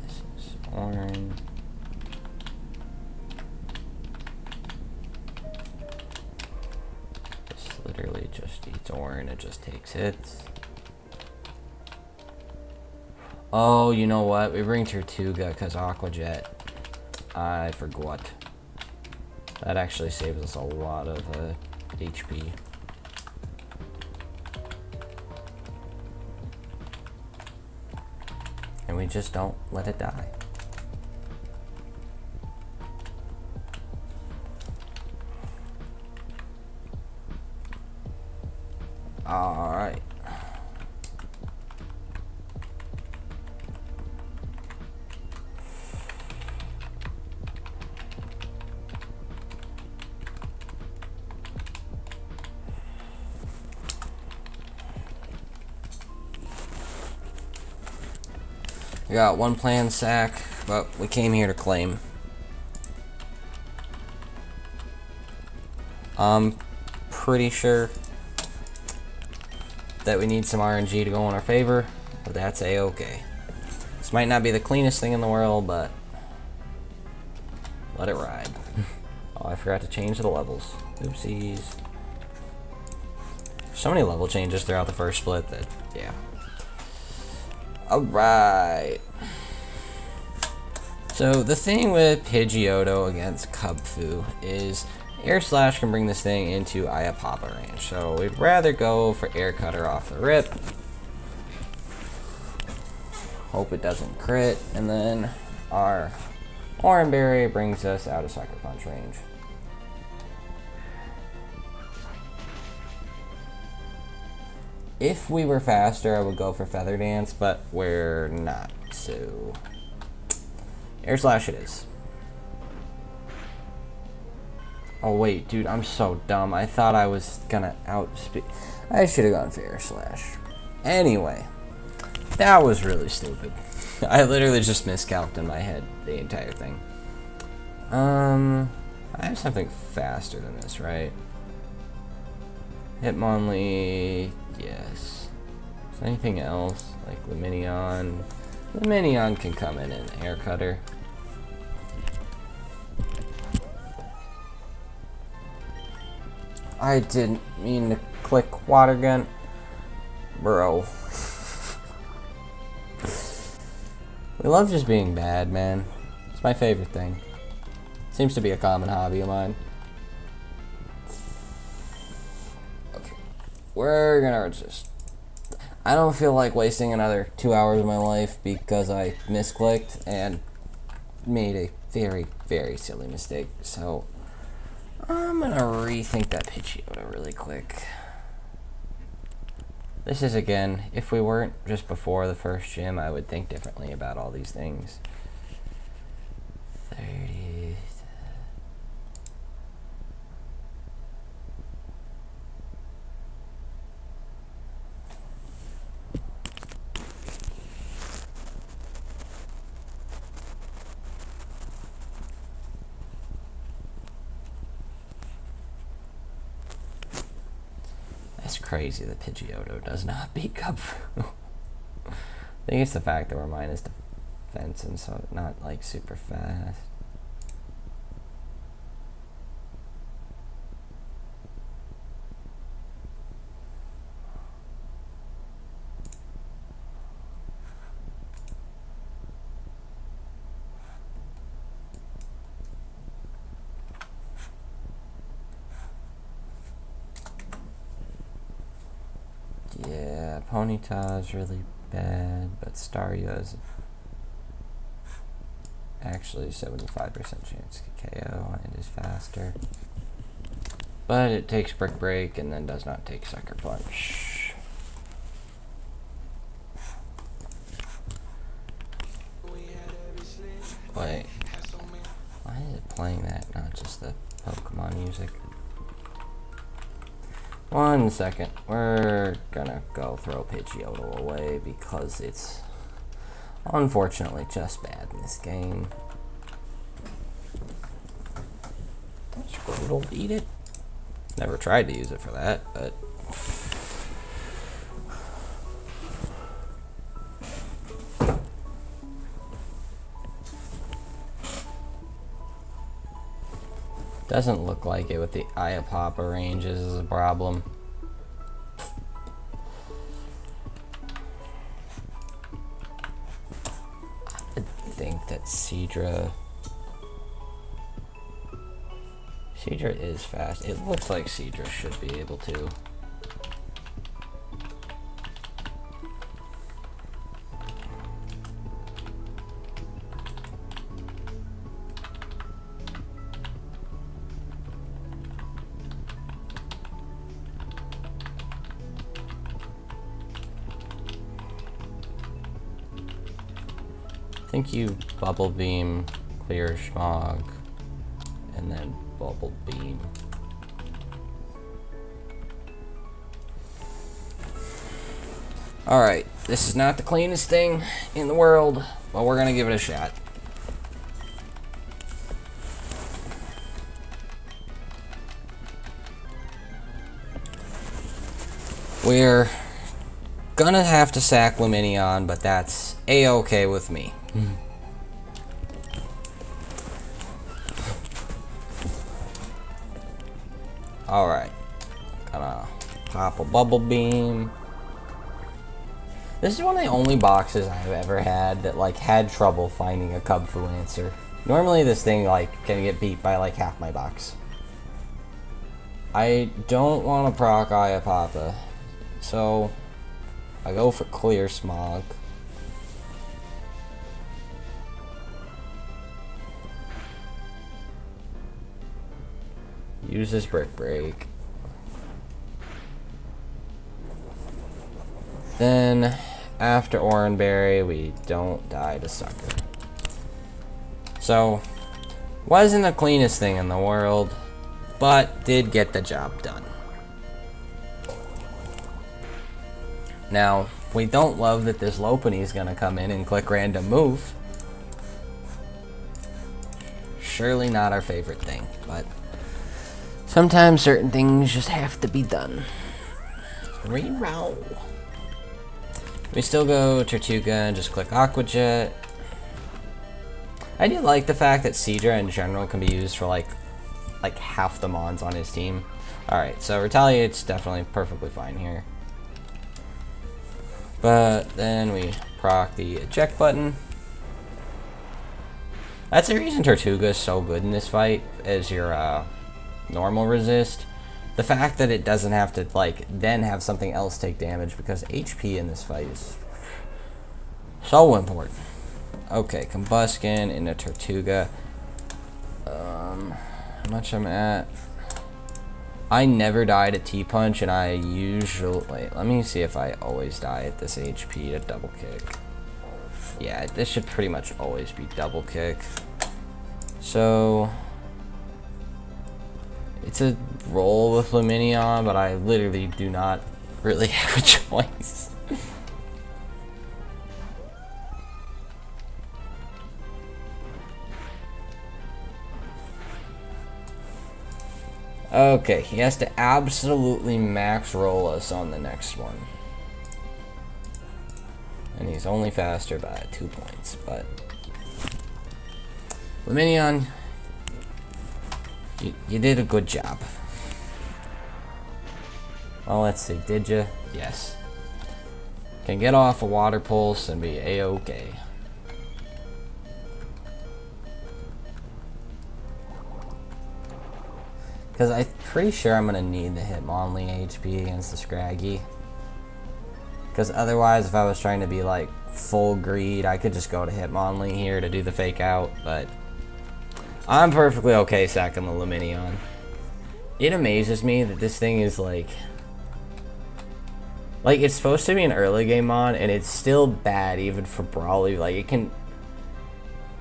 This is orange. This literally just eats orange, it just takes hits. Oh, you know what? We bring Tortuga because Aqua Jet. I forgot. That actually saves us a lot of HP. And we just don't let it die. Alright. We got one planned sack, but we came here to claim. I'm pretty sure that we need some RNG to go in our favor, but that's a-okay. This might not be the cleanest thing in the world, but let it ride. Oh, I forgot to change the levels. Oopsies. So many level changes throughout the first split that, yeah. Alright. So the thing with Pidgeotto against Kubfu is Air Slash can bring this thing into Ayapapa range. So we'd rather go for Air Cutter off the rip. Hope it doesn't crit. And then our Oran Berry brings us out of Sucker Punch range. If we were faster, I would go for Feather Dance, but we're not, so Air Slash it is. Oh wait, dude, I'm so dumb. I thought I was gonna outspeed. I should have gone for Air Slash. Anyway, that was really stupid. I literally just miscalculated in my head the entire thing. I have something faster than this, right? Hitmonlee. Yes. Is there anything else? Like Lumineon? Lumineon can come in an Air Cutter. I didn't mean to click Water Gun. Bro. We love just being bad, man. It's my favorite thing. Seems to be a common hobby of mine. We're gonna just... I don't feel like wasting another 2 hours of my life because I misclicked and made a very, very silly mistake. So, I'm gonna rethink that Pidgeotto really quick. This is, again, if we weren't just before the first gym, I would think differently about all these things. 30... It's crazy that Pidgeotto does not beat Kubfu. I think it's the fact that we're minus defense and so not like super fast. Yeah, Ponyta is really bad, but Staria is actually 75% chance to KO and is faster. But it takes Brick Break and then does not take Sucker Punch. Wait, why is it playing that, not just the Pokemon music? 1 second. We're gonna go throw Pidgeotto away because it's unfortunately just bad in this game. Squirtle, eat it. Never tried to use it for that, but doesn't look like it with the Iapapa ranges is a problem. I think that Seadra is fast. It looks like Seadra should be able to. I think you Bubble Beam, Clear Smog, and then Bubble Beam. Alright, this is not the cleanest thing in the world, but we're gonna give it a shot. We're gonna have to sack Luminion, but that's a-okay with me. Alright, gonna pop a Bubble Beam. This is one of the only boxes I've ever had that like had trouble finding a Kubfu answer. Normally this thing like can get beat by like half my box. I don't want to proc Iapapa, so I go for Clear Smog. Use this Brick Break. Then, after Oranberry, we don't die to Sucker. So, wasn't the cleanest thing in the world, but did get the job done. Now, we don't love that this Lopunny is gonna come in and click Random Move. Surely not our favorite thing, but sometimes certain things just have to be done. Reroll. We still go Tortuga and just click Aqua Jet. I do like the fact that Seadra in general can be used for like half the mons on his team. Alright, so Retaliate's definitely perfectly fine here. But then we proc the eject button. That's the reason Tortuga is so good in this fight, as your normal resist. The fact that it doesn't have to like then have something else take damage, because HP in this fight is so important. Okay, Combuskin into Tortuga. How much I'm at? I never died at T-Punch, and I usually... Wait, let me see if I always die at this HP to double kick. Yeah, this should pretty much always be double kick. So... it's a roll with Luminion, but I literally do not really have a choice. Okay, he has to absolutely max roll us on the next one. And he's only faster by 2 points, but... Luminion, you did a good job. Well, let's see, did you? Yes. Can get off a Water Pulse and be a-okay. Because I'm pretty sure I'm going to need the Hitmonlee HP against the Scraggy. Because otherwise, if I was trying to be like full greed, I could just go to Hitmonlee here to do the fake out. But I'm perfectly okay sacking the Luminion. It amazes me that this thing is like it's supposed to be an early game mod, and it's still bad even for Brawly. Like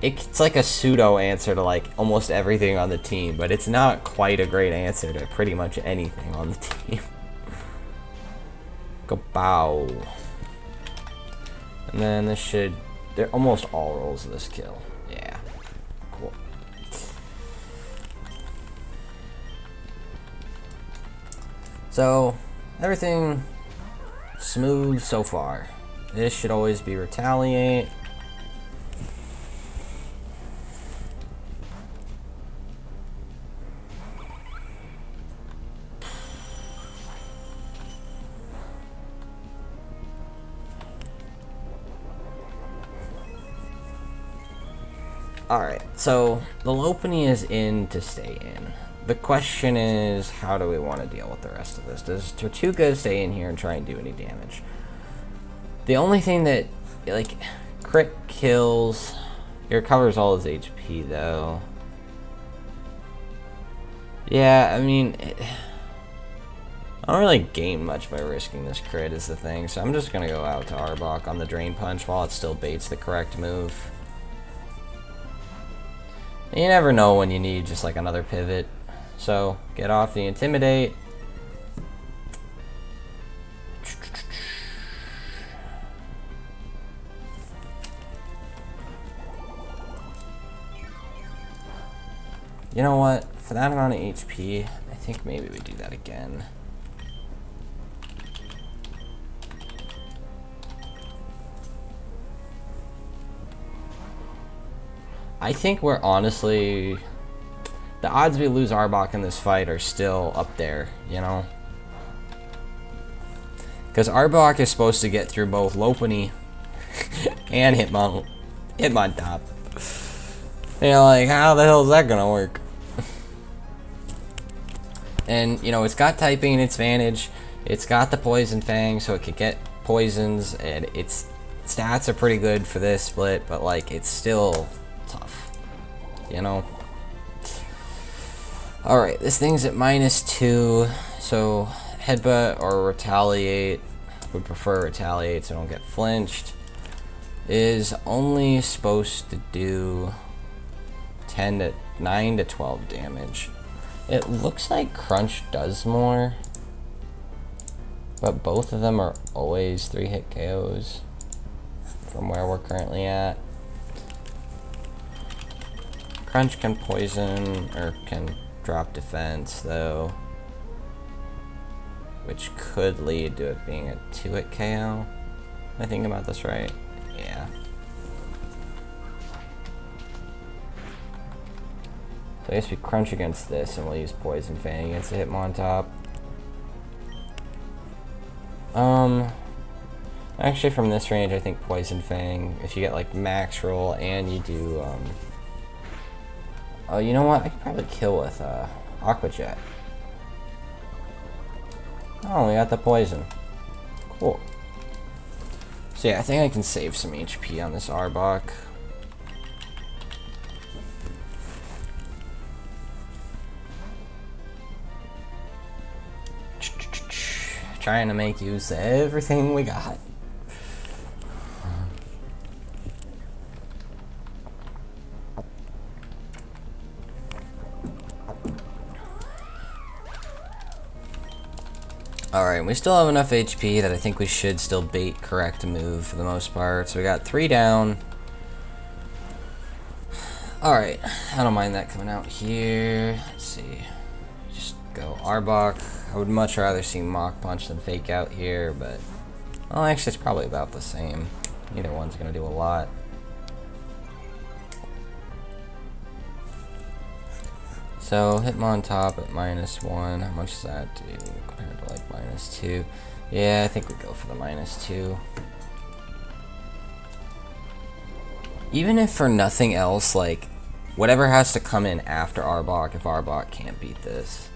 it's like a pseudo answer to like almost everything on the team, but it's not quite a great answer to pretty much anything on the team. Go bow. And then this should... They're almost all rolls of this kill. Yeah. Cool. So, everything smooth so far. This should always be retaliate. Alright, so the Lopunny is in to stay in. The question is, how do we want to deal with the rest of this? Does Tortuga stay in here and try and do any damage? The only thing that, like, crit kills, it recovers all his HP, though. Yeah, I mean, I don't really gain much by risking this crit is the thing, so I'm just going to go out to Arbok on the Drain Punch while it still baits the correct move. You never know when you need just like another pivot. So, get off the Intimidate. You know what? For that amount of HP, I think maybe we do that again. I think we're honestly... The odds we lose Arbok in this fight are still up there, you know? Because Arbok is supposed to get through both Lopunny and Hitmontop. You know, like, how the hell is that gonna work? And, you know, it's got typing advantage. It's got the Poison Fang, so it could get poisons, and its stats are pretty good for this split, but, like, it's still tough, you know? Alright, this thing's at -2, so Headbutt or Retaliate, would prefer Retaliate so don't get flinched, is only supposed to do 9 to 12 damage. It looks like Crunch does more, but both of them are always 3-hit KOs from where we're currently at. Crunch can poison, or can drop defense, though, which could lead to it being a 2-hit KO. Am I thinking about this right? Yeah. So I guess we crunch against this, and we'll use Poison Fang against the Hitmontop. Actually, from this range, I think Poison Fang, if you get like max roll and you do, oh, you know what? I could probably kill with Aqua Jet. Oh, we got the poison. Cool. So yeah, I think I can save some HP on this Arbok. Trying to make use of everything we got. Alright, we still have enough HP that I think we should still bait correct move for the most part. So we got 3 down. Alright, I don't mind that coming out here. Let's see. Just go Arbok. I would much rather see Mach Punch than Fake Out here, but... well, actually it's probably about the same. Either one's gonna do a lot. So, Hitmontop at -1. How much does that do compared to like -2? Yeah, I think we go for the -2. Even if for nothing else, like, whatever has to come in after Arbok, if Arbok can't beat this.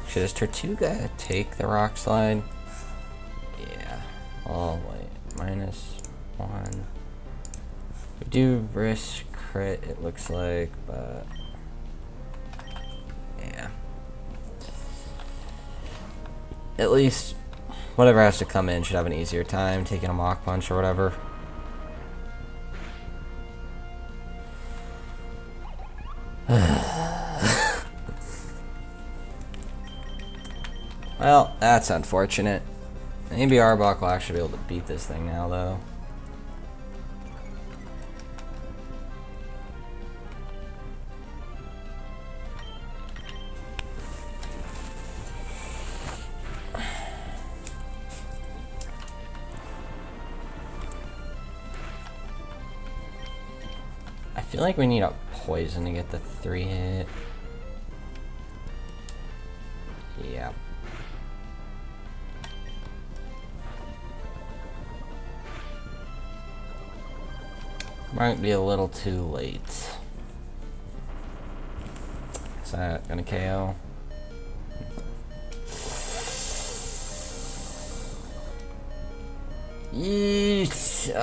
Should this Tortuga take the Rock Slide? Yeah. Oh, wait. -1. We do risk crit, it looks like, but yeah. At least whatever has to come in should have an easier time taking a Mach Punch or whatever. Well, that's unfortunate. Maybe Arbok will actually be able to beat this thing now, though. I feel like we need a poison to get the 3-hit. Yeah. Might be a little too late. Is that gonna KO? Yeesh. I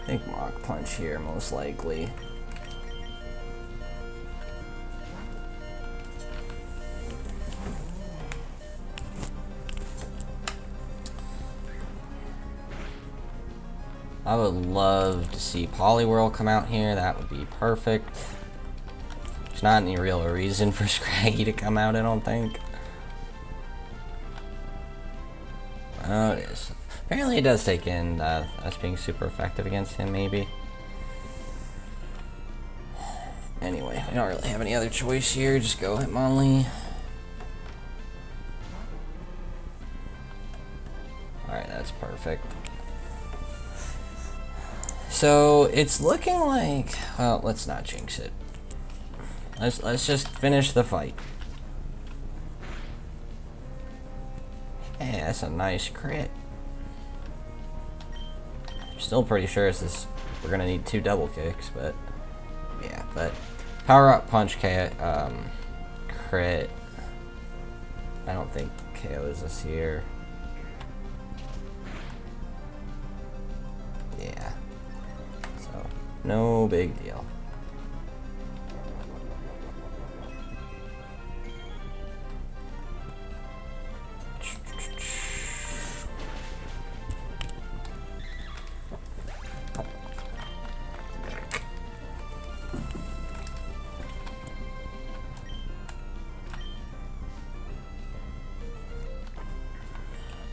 think Mach Punch here, most likely. I would love to see Poliwhirl come out here. That would be perfect. There's not any real reason for Scraggy to come out, I don't think. Oh, it is. Apparently it does take in us being super effective against him, maybe. Anyway, we don't really have any other choice here. Just go Hitmonlee. Alright, that's perfect. So it's looking like, well, let's not jinx it. Let's just finish the fight. Hey, that's a nice crit. I'm still pretty sure we're gonna need 2 double kicks, but yeah. But power up punch crit. I don't think KOs us here. Yeah. So no big deal.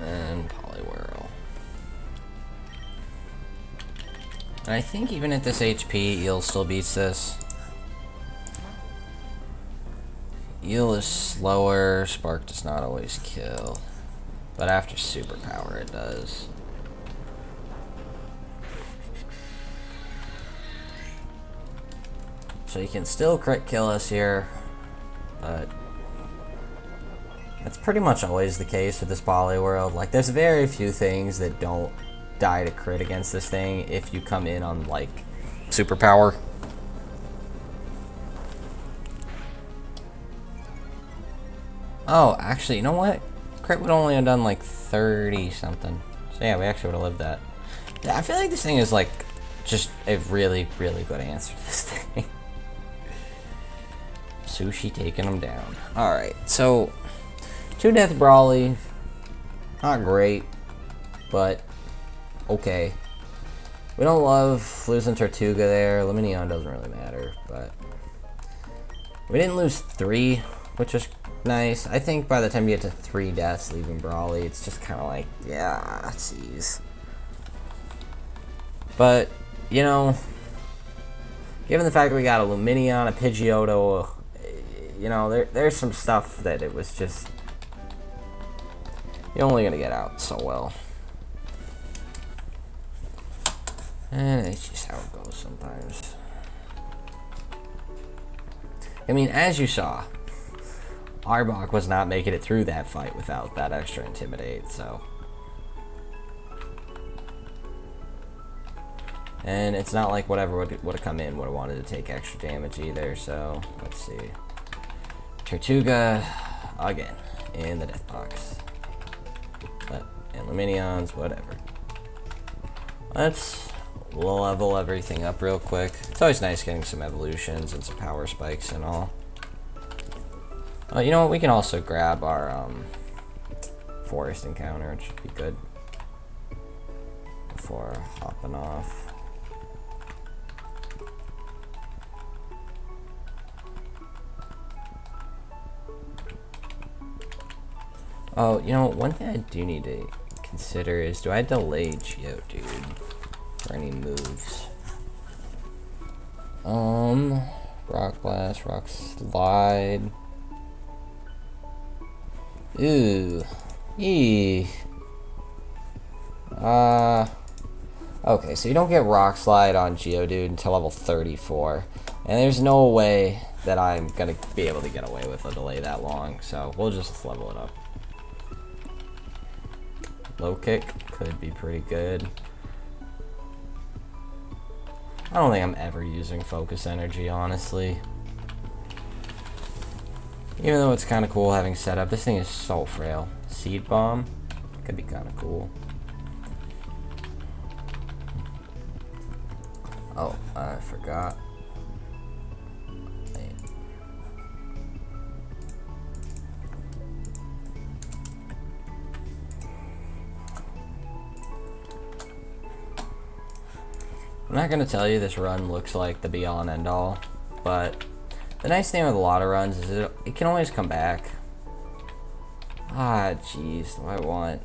And Poliwhirl. And I think even at this HP, Eel still beats this. Eel is slower, Spark does not always kill. But after superpower it does. So you can still crit kill us here, but that's pretty much always the case with this Poliwhirl. Like, there's very few things that don't die to crit against this thing if you come in on, like, superpower. Oh, actually, you know what? Crit would only have done, like, 30 something. So yeah, we actually would have lived that. Yeah, I feel like this thing is, like, just a really, really good answer to this thing. Sushi taking him down. Alright, so 2 Death Brawly, not great, but okay. We don't love losing Tortuga there. Lumineon doesn't really matter, but we didn't lose 3, which is nice. I think by the time you get to 3 deaths leaving Brawly, it's just kind of like, yeah, jeez. But, you know, given the fact that we got a Lumineon, a Pidgeotto, you know, there's some stuff that it was just, you're only gonna get out so well. And it's just how it goes sometimes. I mean, as you saw, Arbok was not making it through that fight without that extra Intimidate, so. And it's not like whatever would have come in would have wanted to take extra damage either, so let's see. Tortuga, again, in the death box. And Lumineons, whatever. Let's level everything up real quick. It's always nice getting some evolutions and some power spikes and all. Oh, you know what? We can also grab our forest encounter, which should be good before hopping off. Oh, you know, one thing I do need to consider is, do I delay Geodude for any moves? Rock Blast, Rock Slide. Ooh. Eee. Okay, so you don't get Rock Slide on Geodude until level 34. And there's no way that I'm gonna be able to get away with a delay that long, so we'll just level it up. Low kick could be pretty good. I don't think I'm ever using focus energy, honestly. Even though it's kind of cool having setup, this thing is so frail. Seed Bomb could be kind of cool. Oh, I forgot. Wait. I'm not gonna tell you this run looks like the be-all and end-all, but the nice thing with a lot of runs is it can always come back. Ah, jeez, what do I want?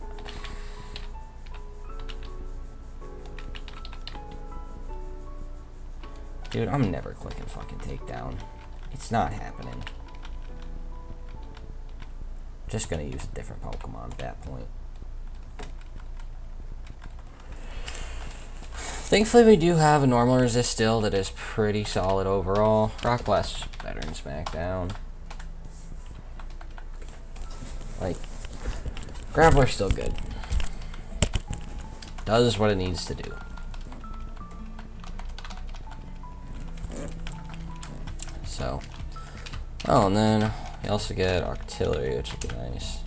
Dude, I'm never clicking fucking takedown. It's not happening. Just gonna use a different Pokemon at that point. Thankfully, we do have a normal resist still that is pretty solid overall. Rock Blast is better than Smackdown. Like, Grappler's still good. Does what it needs to do. So, oh, and then we also get Artillery, which would be nice.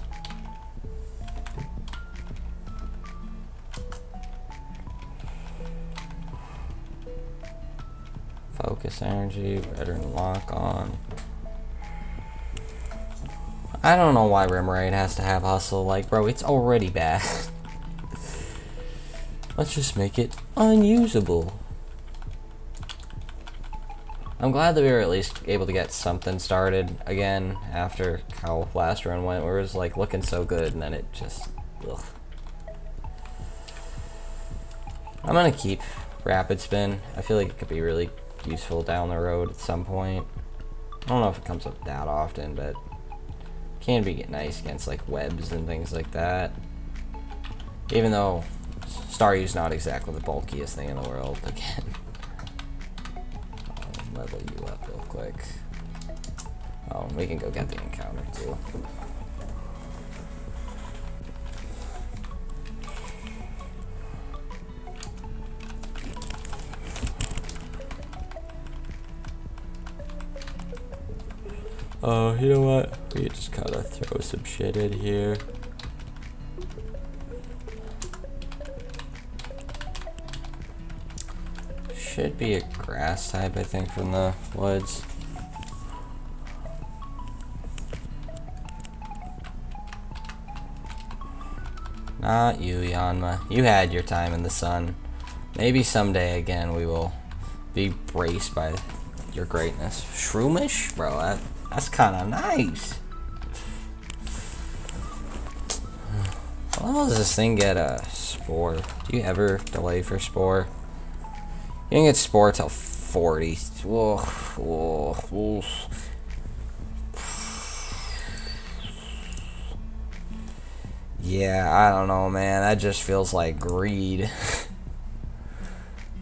Focus energy, better than lock on. I don't know why Remoraid has to have hustle. Like, bro, it's already bad. Let's just make it unusable. I'm glad that we were at least able to get something started again after how last run went, where it was like looking so good and then it just, ugh. I'm gonna keep Rapid Spin. I feel like it could be really useful down the road at some point. I don't know if it comes up that often, but it can be nice against like webs and things like that. Even though Staryu's not exactly the bulkiest thing in the world, again. I'll level you up real quick. Oh, we can go get the encounter too. Oh, you know what? We could just kind of throw some shit in here. Should be a grass type, I think, from the woods. Not you, Yanma. You had your time in the sun. Maybe someday again we will be braced by your greatness. Shroomish? Bro, that's kind of nice. How long does this thing get a Spore? Do you ever delay for Spore? You don't get Spore till 40. Whoa, whoa, whoa. Yeah, I don't know, man. That just feels like greed.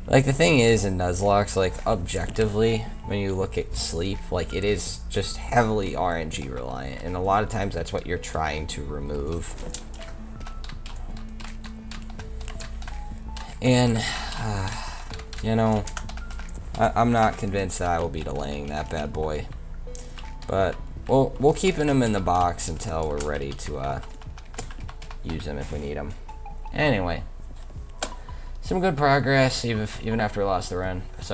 Like, the thing is, in Nuzlocke, like, objectively, when you look at sleep, like, it is just heavily RNG reliant, and a lot of times that's what you're trying to remove. And, you know, I'm not convinced that I will be delaying that bad boy. But, we'll keep him in the box until we're ready to, use him if we need him. Anyway. Some good progress, even after we lost the run. So